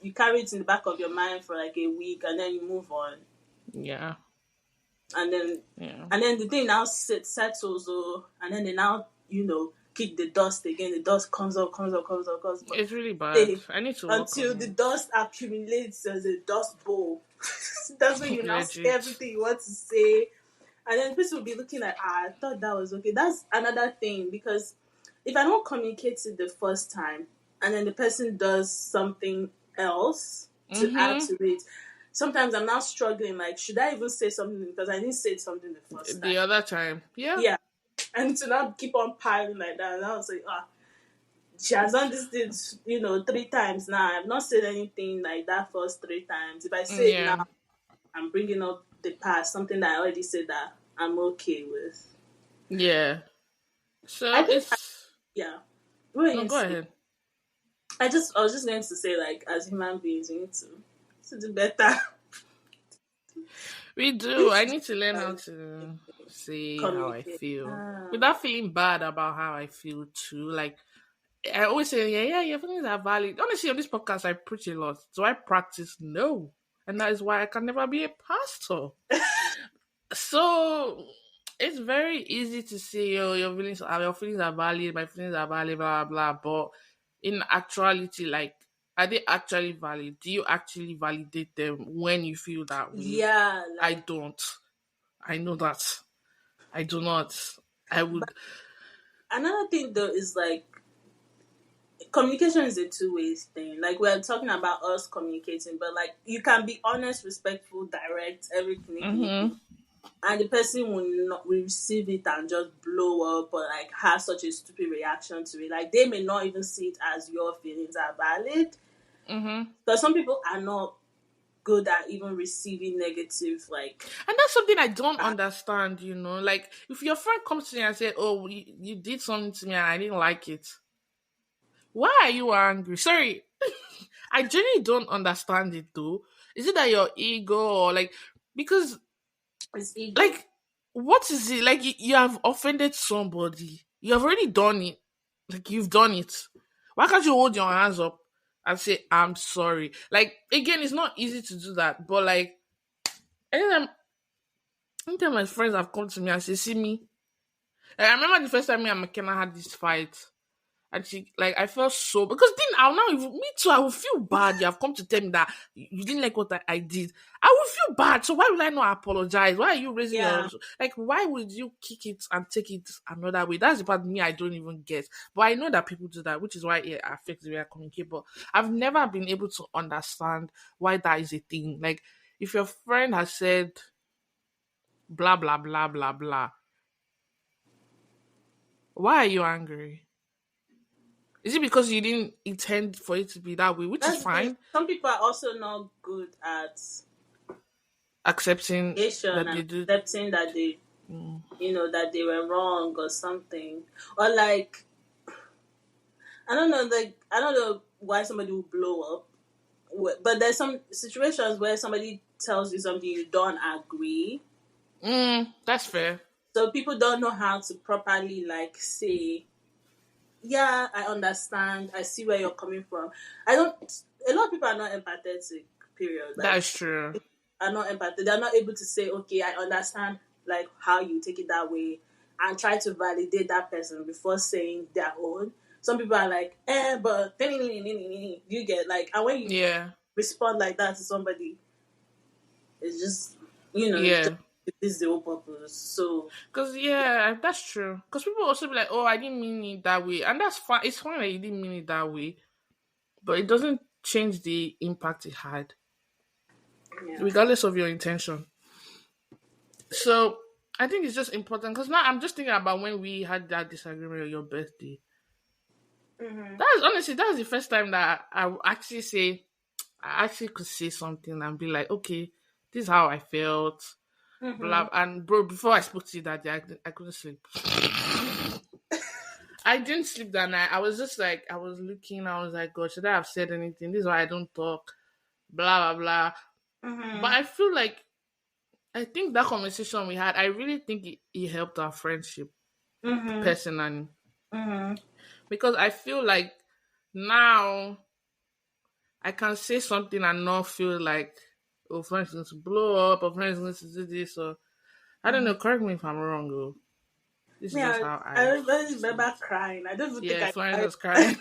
you carry it in the back of your mind for like a week, and then you move on, Yeah. and then Yeah. the thing now settles, and then they now kick the dust again. The dust comes up, but It's really bad. stay I need to work on until the it. dust accumulates as a dust bowl. That's when you now say Legit. everything you want to say, and then people will be looking like, I thought that was okay. That's another thing because if I don't communicate it the first time and then the person does something else to add Mm-hmm. to it, sometimes I'm now struggling. Like, should I even say something because I didn't say something the first time? The other time. Yeah. Yeah, and to not keep on piling like that. And I was like, she has done this thing, 3 times now. I've not said anything like that first 3 times. If I say it Yeah. now, I'm bringing up the past, something that I already said that I'm okay with. Yeah. I So think, it's yeah. What are you no, going to go say? ahead. I was just going to say, like, as human beings, we need to do better. We We do. need I to do need to learn how better. to say how I Communicate. feel Ah, without feeling bad about how I feel too. Like I always say, yeah, your feelings are valid. Honestly, on this podcast, I preach a lot. Do I practice? No, and that is why I can never be a pastor. So it's very easy to say, oh, your feelings are valid, my feelings are valid, blah blah. But in actuality, like, are they actually valid? Do you actually validate them when you feel that way? yeah, I like, don't. I know that. I do not. I but would. another thing though is like communication is a two-way thing. Like we're talking about us communicating, but like you can be honest, respectful, direct, everything, Mm-hmm. and the person will receive it and just blow up or like have such a stupid reaction to it. Like they may not even see it as your feelings are valid. Mm-hmm. Because some people are not good at even receiving negative like And that's something I don't understand. Like if your friend comes to me and say, "Oh, you did something to me and I didn't like it," why are you angry? Sorry, I genuinely don't understand it though. Is it that your ego or like because it's ego. like what is it like you have offended somebody? You have already done it. Like you've done it. Why can't you hold your hands up and say I'm sorry? Like again, it's not easy to do that, but like anytime, anytime my friends have come to me and say, "See me." Like, I remember the first time me and McKenna had this fight. And she, like, I felt so because then I'll now even me too. I will feel bad. You have come to tell me that you didn't like what I did. I will feel bad. So why would I not apologize? Why are you raising your Yeah. like? Why would you kick it and take it another way? That's the part of me I don't even get. But I know that people do that, which is why it affects the way I communicate. But I've never been able to understand why that is a thing. Like, if your friend has said blah blah blah blah blah, why are you angry? Is it because you didn't intend for it to be that way, which is That's the thing. fine, Some people are also not good at accepting Asian that and they do. accepting that they Mm. that they were wrong or something. Or like I don't know, like I don't know why somebody would blow up. But there's some situations where somebody tells you something you don't agree. That's fair. So people don't know how to properly like say, yeah, I understand. I see where you're coming from. I don't. A lot of people are not empathetic. Period. That Like is true. are not empathetic. They're not able to say, okay, I understand like how you take it that way, and try to validate that person before saying their own. Some people are like, but you get like, and when you Yeah, respond like that to somebody, it's just it's just yeah. it is the whole purpose. So Cause yeah, that's true. Cause people also be like, "Oh, I didn't mean it that way," and that's fine. It's fine that you didn't mean it that way, but it doesn't change the impact it had, yeah. regardless of your intention. So I think it's just important because now I'm just thinking about when we had that disagreement on your birthday. Mm-hmm. That is honestly that was the first time that I would actually say I actually could say something and be like, okay, this is how I felt. Mm-hmm. Blah and bro, before I spoke to you that day, I couldn't sleep. I didn't sleep that night. I was just like I was looking, I was like, God, should I have said anything? This is why I don't talk. Blah blah blah. But Mm-hmm. I feel like I think that conversation we had, I really think it helped our friendship Mm-hmm. personally. Mm-hmm. Because I feel like now I can say something and not feel like, oh, friends going to blow up, or friends going to do this, or I don't Mm-hmm. know. Correct me if I'm wrong, though. This is just Yeah, how I I really see remember it. crying. I don't even think Yeah, Florence I was crying. I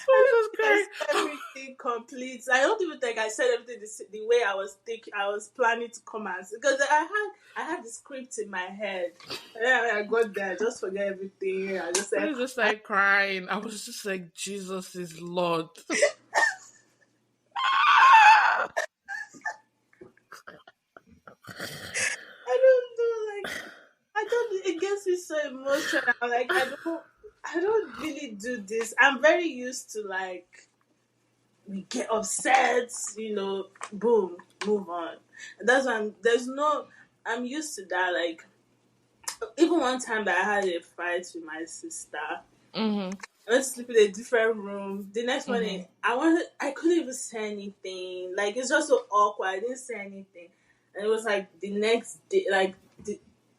Florence don't was think I crying. said everything complete. I don't even think I said everything the way I was thinking. I was planning to come as because I had the script in my head. And then when I got there, I just forget everything. I just said, Florence just like crying. I was just like, Jesus is Lord. I don't know, like I don't. It gets me so emotional. Like I don't really do this. I'm very used to like we get upset, boom, move on. That's why I'm used to that. Like, even one time that I had a fight with my sister, Mm-hmm. I went to sleep in a different room. The next Mm-hmm. morning, I couldn't even say anything. Like, it's just so awkward. I didn't say anything, and it was like the next day,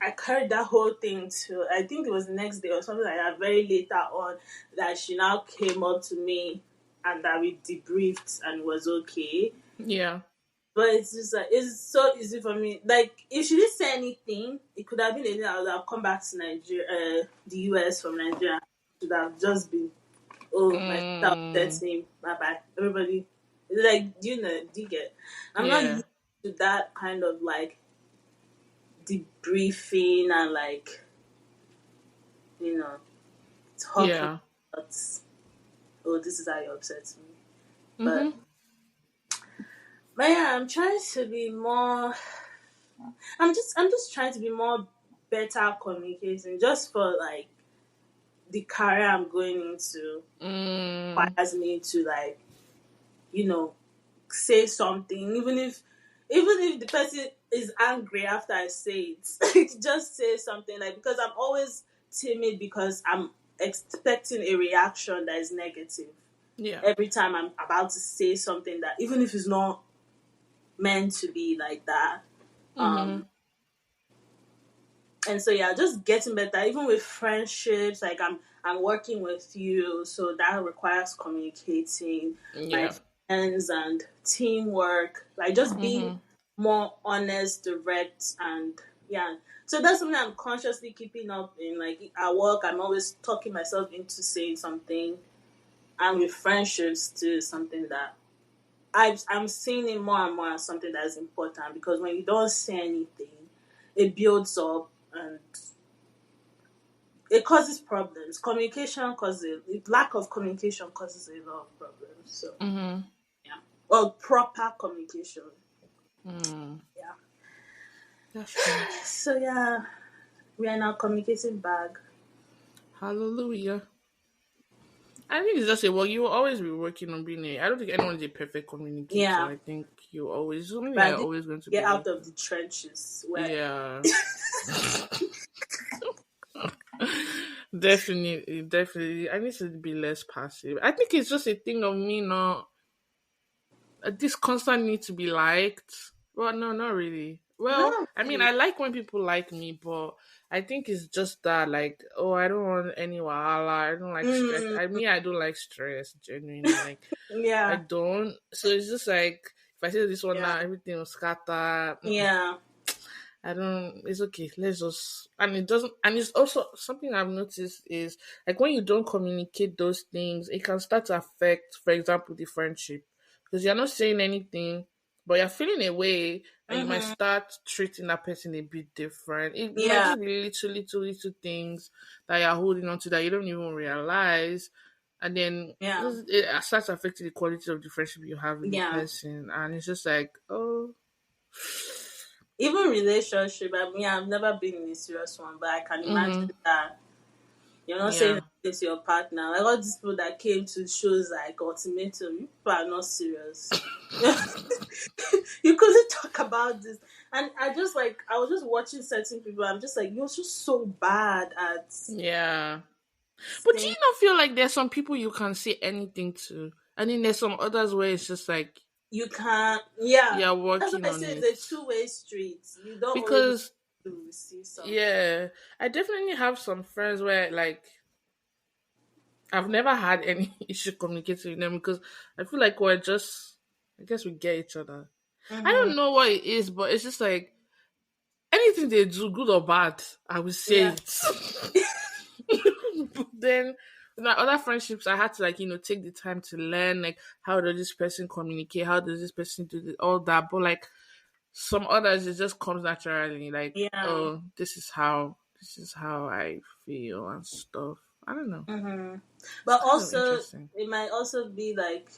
I carried that whole thing to. I think it was the next day or something like that. Very later on, that she now came up to me, and that we debriefed and it was okay. Yeah. But it's just like it's so easy for me. Like, if she didn't say anything, it could have been anything. I would have come back to Nigeria, the US from Nigeria. It would have just been, oh, my sister Mm. upset me. Bye bye, everybody. Like, do you get? I'm not Yeah. used to that kind of like debriefing and like you know talking Yeah. about, oh, this is how you upset me. But Mm-hmm. yeah, I'm trying to be more. I'm just trying to be more better communicating, just for like the career I'm going into Mm. requires me to like you know say something, even if the person is angry after I say it. Like, just say something, like, because I'm always timid because I'm expecting a reaction that is negative Yeah. every time I'm about to say something, that even if it's not meant to be like that. Mm-hmm. um and so yeah, just getting better, even with friendships. Like, I'm working with you, so that requires communicating my Yeah. friends and teamwork, like just being Mm-hmm. more honest, direct, and yeah. So that's something I'm consciously keeping up in. Like, at work, I'm always talking myself into saying something, and with friendships too, something that I'm seeing it more and more as something that is important, because when you don't say anything, it builds up, and it causes problems. Lack of communication causes a lot of problems. So Mm-hmm. yeah, well, proper communication. Mm. Yeah. That's true. So yeah, we are now communicating bag. Hallelujah. I think it's just a well, you will always be working on being a. I don't think anyone is a perfect communicator. Yeah, I think you always something but that I you're think always going to be get out of working. the trenches where. Yeah, definitely, definitely. I need to be less passive. I think it's just a thing of me not this constant need to be liked. Well, no, not really. Well, Not I mean, really. I like when people like me, but I think it's just that, like, oh, I don't want any wahala. I don't like stress. Mm, I don't like stress. Genuinely, like, I yeah, don't. So it's just like if I say this one yeah, now, everything will scatter. yeah. I don't. It's okay. Let's just. And it doesn't. And it's also something I've noticed is like when you don't communicate those things, it can start to affect, for example, the friendship because you're not saying anything, but you're feeling a way, and you might Mm-hmm. start treating that person a bit different. It might Yeah, just be little things that you're holding on to that you don't even realize, and then yeah, it starts affecting the quality of the friendship you have with the yeah. person, and it's just like, oh, Even relationship. I mean, I've never been in a serious one, but I can imagine mm-hmm, that you're not saying yeah. anything to your partner. Like, all these people that came to shows like Ultimatum, you people are not serious. You couldn't talk about this. And I was just watching certain people. I'm just like, you're just so bad at Yeah. But do you saying. not feel like there's some people you can say anything to? And then there's some others where it's just like You can't. Yeah, you're that's what working I on say. it. It's a two-way street. You don't always know Because to receive something. yeah, I definitely have some friends where like I've never had any issue communicating with them because I feel like we're just I guess we get each other. I Mm-hmm. don't know what it is, but it's just like anything they do, good or bad, I will say Yeah. it. But then with my other friendships, I had to like take the time to learn like how does this person communicate, how does this person do all that. But like some others, it just comes naturally. Like Yeah. oh, this is how I feel and stuff. I don't know. Mm-hmm. It's But kind of also, interesting. it might also be like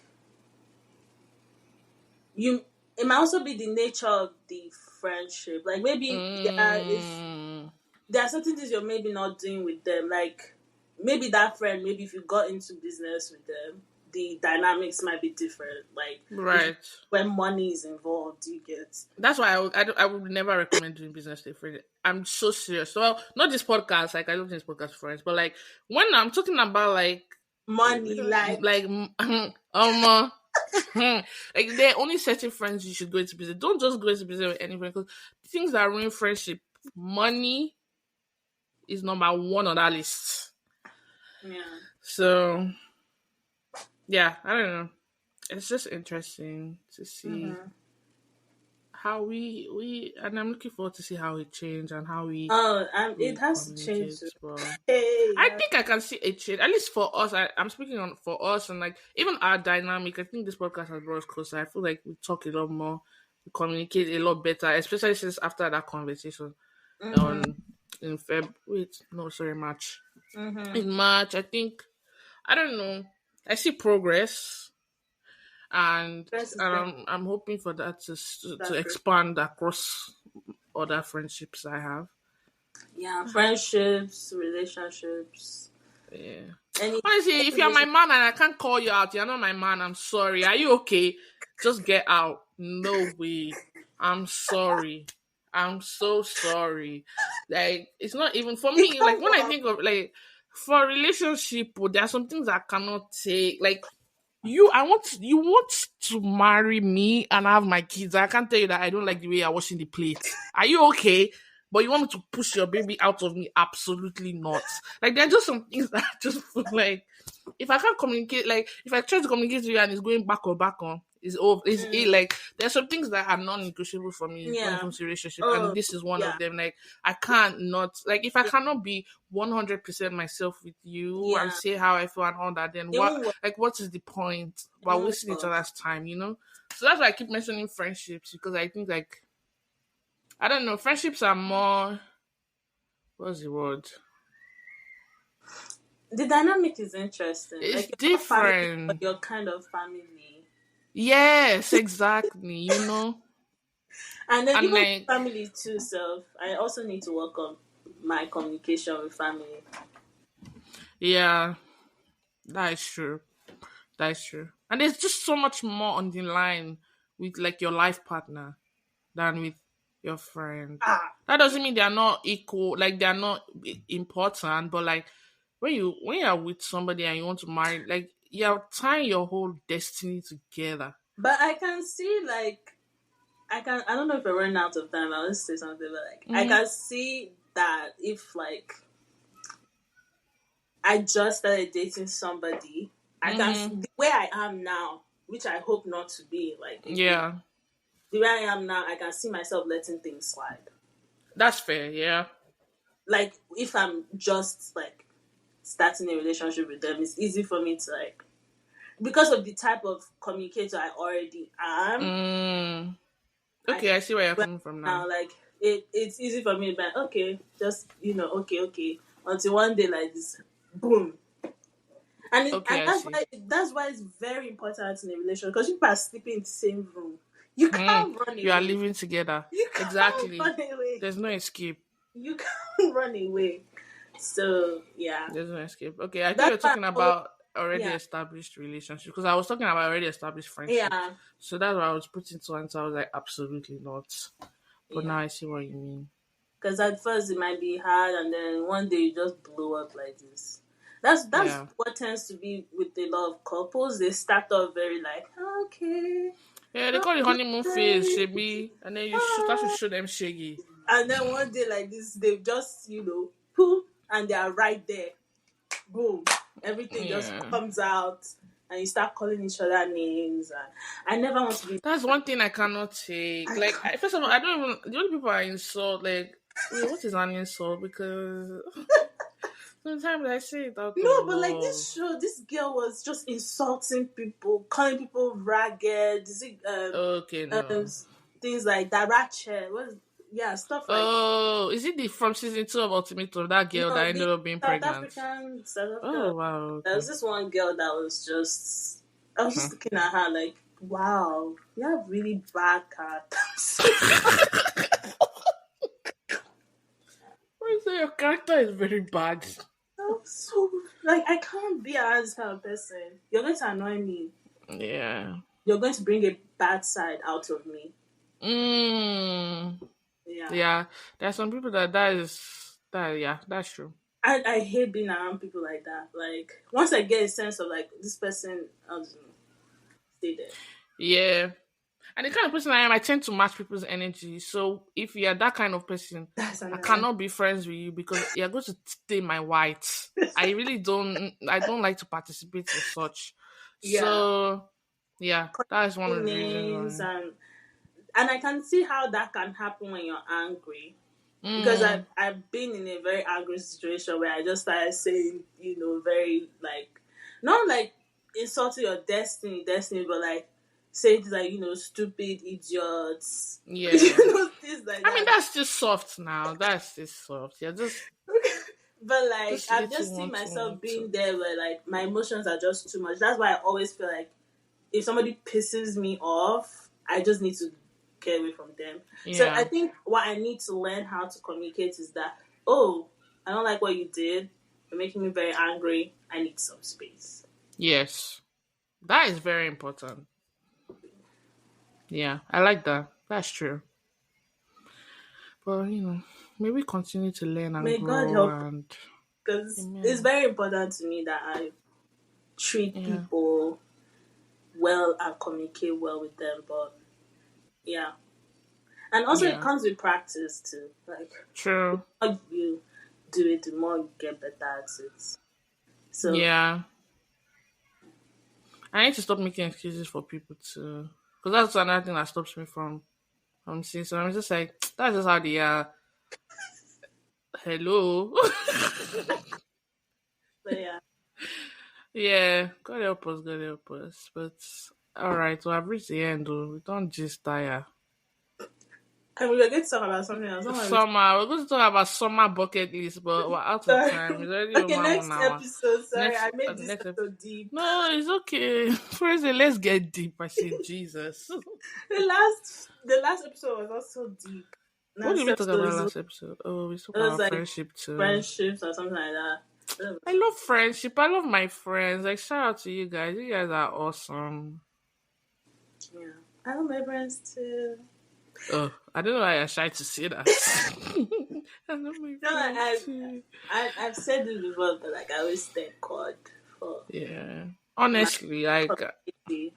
you. It might also be the nature of the friendship. Like, maybe Mm, there are certain things you're maybe not doing with them. Like, maybe that friend, maybe if you got into business with them, the dynamics might be different. Like if Right. when money is involved, you get. That's why I would never recommend doing business with friends. I'm so serious. Well, not this podcast. Like I don't do this podcast with friends, but like when I'm talking about Money, like, like um like there are only certain friends you should go into business. Don't just go into business with any friend because things that ruin friendship, money is number one on that list. yeah. So yeah, I don't know. It's just interesting to see Mm-hmm. how we and I'm looking forward to see how it change and how Oh, it we has to change. communicate. Well, Hey, I think I can see a change, at least for us. I'm speaking on for us and like even our dynamic. I think this podcast has brought us closer. I feel like we talk a lot more, we communicate a lot better, especially since after that conversation mm-hmm, on in Feb. Wait, no, sorry, March. mm-hmm. In March, I think I don't know. I see progress, and Stress is very I'm hoping for that to that great. expand across other friendships I have. Yeah, friendships, relationships, Yeah. any Honestly, if you're my relation. man and I can't call you out, you're not my man. I'm sorry. Are you okay? Just get out. No way. I'm sorry. I'm so sorry. Like it's not even for You me. Like can't when go I out. think of like for a relationship, there are some things I cannot take. Like you want to marry me and have my kids. I can't tell you that I don't like the way you're washing the plates. Are you okay? But you want me to push your baby out of me? Absolutely not. Like there are just some things that I just feel like if I can't communicate, like if I try to communicate to you and it's going back or back on, is over is it Mm, like there's some things that are non-negotiable for me when it yeah. comes to relationship, and Oh, this is one yeah. of them. Like I can't not like if I Yeah. cannot be 100% myself with you and Yeah. say how I feel and all that, then It what won't work. like what is the point? It We're won't wasting each work. other's time, you know? So that's why I keep mentioning friendships because I think like I don't know, friendships are more what's the word? The dynamic is interesting. It's Like you're not family, but different. you're kind of family. Yes, exactly, you know? And then And even with like family too, so I also need to work on my communication with family. yeah, that is true. That is true. And there's just so much more on the line with like your life partner than with your friend. Ah, That doesn't mean they are not equal, like they are not important, but like when you're with somebody and you want to marry, like you're tying your whole destiny together. but I can see like I don't know if we're running out of time. I'll just say something, but like I Mm-hmm. can see that if like I just started dating somebody, I can Mm-hmm. the way I am now, which I hope not to be like again. Yeah, The way I am now, I can see myself letting things slide. that's fair. Yeah. Like if I'm just like starting a relationship with them, it's easy for me to like because of the type of communicator I already am. Mm. I Okay, can I see where you're right coming from now. now like it's easy for me to be like, okay, just okay, until one day like this, boom. Okay, And I see. that's why it's very important in a relationship because people are sleeping in the same room. You Hmm. can't run You are away. living together. You can't Exactly. run away. There's no escape. You can't run away. So yeah, There's no escape. Okay, I thought you that's were why I talking always about already yeah established relationships because I was talking about already established friendship. yeah So that's why I was putting two and so I was like, absolutely not. But yeah. now I see what you mean. Because at first it might be hard, and then one day you just blow up like this. That's Yeah. what tends to be with a lot of couples. They start off very like okay, Yeah, they I'm call it honeymoon phase, great. Shebi. And then you start to Ah. show them shaggy. And then one day like this, they've just poop, and they are right there. Boom, everything just Yeah. comes out, and you start calling each other names. And I never want to be. That's one thing I cannot take. I Like, can't. first of all, I don't even. The only people I insult, like, wait, what is an insult? Because sometimes I say it out of No, but like love. this show, this girl was just insulting people, calling people ragged, Okay, um, no. things like that, ratchet, yeah, stuff like Oh, is it the from season 2 of Ultimatum? That girl no, that the ended up being pregnant. South African. Oh wow, There okay. was this one girl that was just, I was Hmm. just looking at her like, wow, you have really bad characters. Why say your character is very bad? So like I can't be around this kind of person. You're going to annoy me. Yeah. You're going to bring a bad side out of me. Mm. Yeah. Yeah. There are some people that is that. Yeah, that's true. I hate being around people like that. Like once I get a sense of like this person, I'll just stay there. Yeah. And the kind of person I am, I tend to match people's energy. So if you're that kind of person, That's I another. cannot be friends with you because you're going to stay my white. I really don't. I don't like to participate in such. Yeah. So yeah, that is one of the reasons Names why. and I can see how that can happen when you're angry. Because Mm, I've been in a very angry situation where I just started saying, very like not like insulting your destiny, but like saying things like, stupid idiots. yeah. Things like I mean, that. that's just soft now. That's just soft. Yeah, But like just I've little just seen one to myself one to. being there where like my emotions are just too much. That's why I always feel like if somebody pisses me off, I just need to get away from them. So I Yeah. think what I need to learn how to communicate is that, oh, I don't like what you did. You're making me very angry. I need some space. Yes. That is very important. Yeah, I like that. That's true. But maybe continue to learn and May God grow help and because it's amen. very important to me that I treat Yeah. people well and communicate well with them. But yeah. And also it Yeah. comes with practice too. Like the True. more you do it, the more you get better at it. So Yeah. I need to stop making excuses for people to, because that's another thing that stops me from seeing. So I'm just like, that's just how they are. Hello. but yeah. Yeah. God help us. God help us. But all right. Well, I've reached the end. Though. We don't just tire. And we were going to talk about something else. Don't worry. Summer. We're going to talk about summer bucket list, but we're out of Sorry. time. It's already Okay, over 1 next hour. episode. Sorry, Next, I made this next. episode deep. No, it's okay. First, let's get deep. I say Jesus. The last episode was also deep. Now What did this we talk episode about is it last episode? Oh, we spoke was about like friendship too. friendships or something like that. I love friendship. I love my friends. Like shout out to you guys. You guys are awesome. Yeah, I love my friends too. Oh, I don't know why I shy to say that. I love my No, friends too. I've said this before, but like I always thank God for Yeah. my Honestly, like community,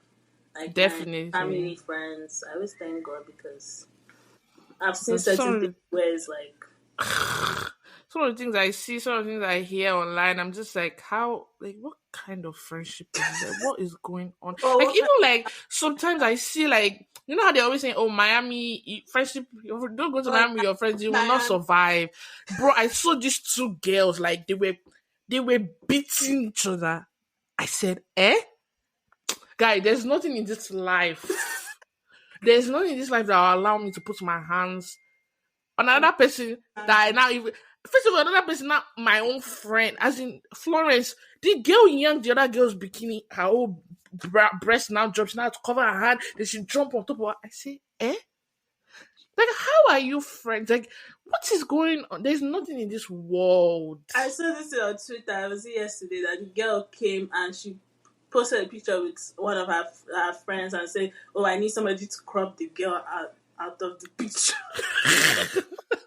like my definitely. family, friends. I always thank God because I've seen Because certain things where it's like, some of the things I see, some of the things I hear online, I'm just like, how, like, what kind of friendship is this? Like, what is going on? oh, Like, what even like, sometimes I see, like, you know how they always say, oh, Miami, friendship, don't go to kind Miami with your friends, you will not of survive. Bro, I saw these two girls, like, they were beating each other. I said, eh? Guy, there's nothing in this life. There's nothing in this life that will allow me to put my hands another person that I now even first of all another person not my own friend as in Florence the girl young the other girl's bikini her whole breast now drops now to cover her hand then she jump on top of her I say like how are you friends like what is going on there's nothing in this world. I saw this on Twitter. I was yesterday that the girl came and she posted a picture with one of her friends and said, "Oh, I need somebody to crop the girl out of the picture."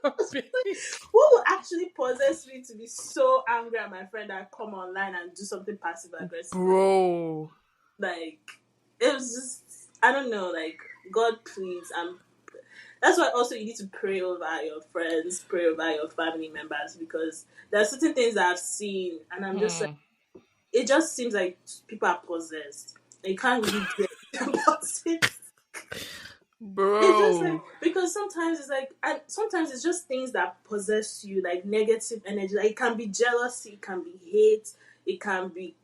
What would actually possess me to be so angry at my friend that I come online and do something passive aggressive? Bro, Like it was just I don't know. Like God, please, that's why also you need to pray over your friends, pray over your family members because there are certain things that I've seen and I'm just like it just seems like people are possessed. You can't really do anything about it. It's just like bro. because sometimes it's like and sometimes it's just things that possess you, like negative energy. Like it can be jealousy, it can be hate, it can be,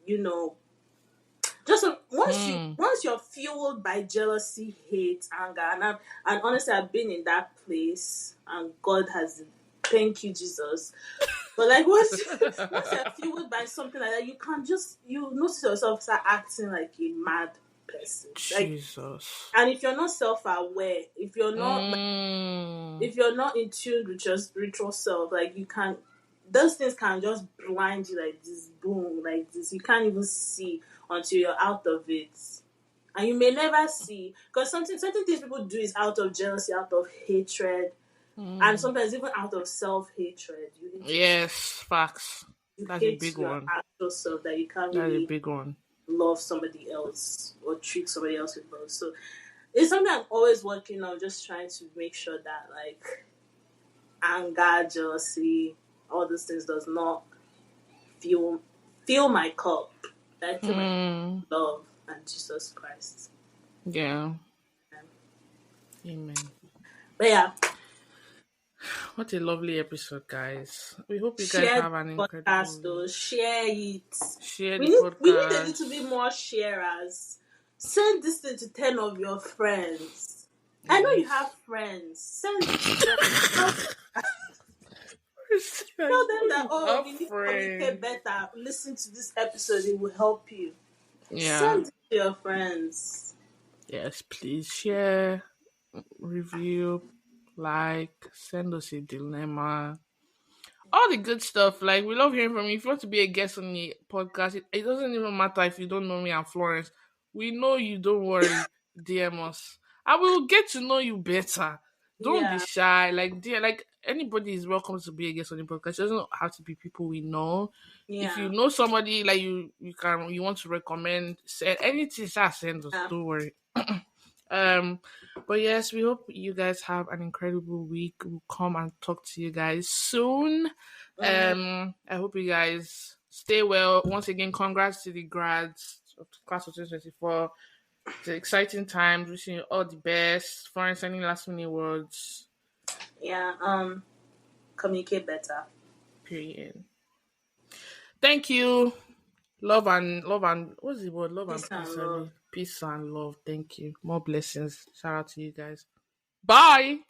just Hmm. once you're fueled by jealousy, hate, anger, and honestly I've been in that place and God has thank you, Jesus. But like once you're fueled by something like that, you can't just you notice yourself start acting like a mad person. Like Jesus. and if you're not self-aware, if you're not Mm. if you're not in tune with your spiritual self, like you can those things can just blind you like this, boom, like this. You can't even see until you're out of it. And you may never see, because something certain things people do is out of jealousy, out of hatred, and Mm. sometimes even out of self-hatred. You just Yes, facts. you That's a hate big your one. actual self, that you can't That's a really big one. love somebody else or treat somebody else with love. So it's something I'm always working on, just trying to make sure that like anger, jealousy, all these things does not fill fill my cup. That I fill my cup Mm. with love and Jesus Christ. Yeah. Um, Amen. But yeah, What a lovely episode, guys. We hope you guys share have an the incredible podcast week. though. Share it. Share the We need a little bit podcast. more sharers. Send this thing to 10 of your friends. I know you have Yes. friends. Send it to them. Tell them that, You oh, have you need to communicate friends. better. Listen to this episode, it will help you. Yeah. Send it to your friends. Yes, please share, review, like, send us a dilemma. All the good stuff. Like, we love hearing from you. If you want to be a guest on the podcast, it doesn't even matter if you don't know me and Florence. We know you, don't worry. DM us. I will get to know you better. Don't be Yeah, shy. Like, dear, like anybody is welcome to be a guest on the podcast. It doesn't have to be people we know. If you yeah, know somebody like you want to recommend, send anything, just send us. yeah. Don't worry. Um, but yes, we hope you guys have an incredible week. We'll come and talk to you guys soon. Mhm. I hope you guys stay well. Once again, congrats to the grads of class of 2024. It's an exciting time. Wishing you all the best. Florence, any last minute words? Yeah, communicate better. Period. Thank you. Love and what's the word? Love and Peace peace, and love. Abby. Peace and love. Thank you. More blessings. Shout out to you guys. Bye.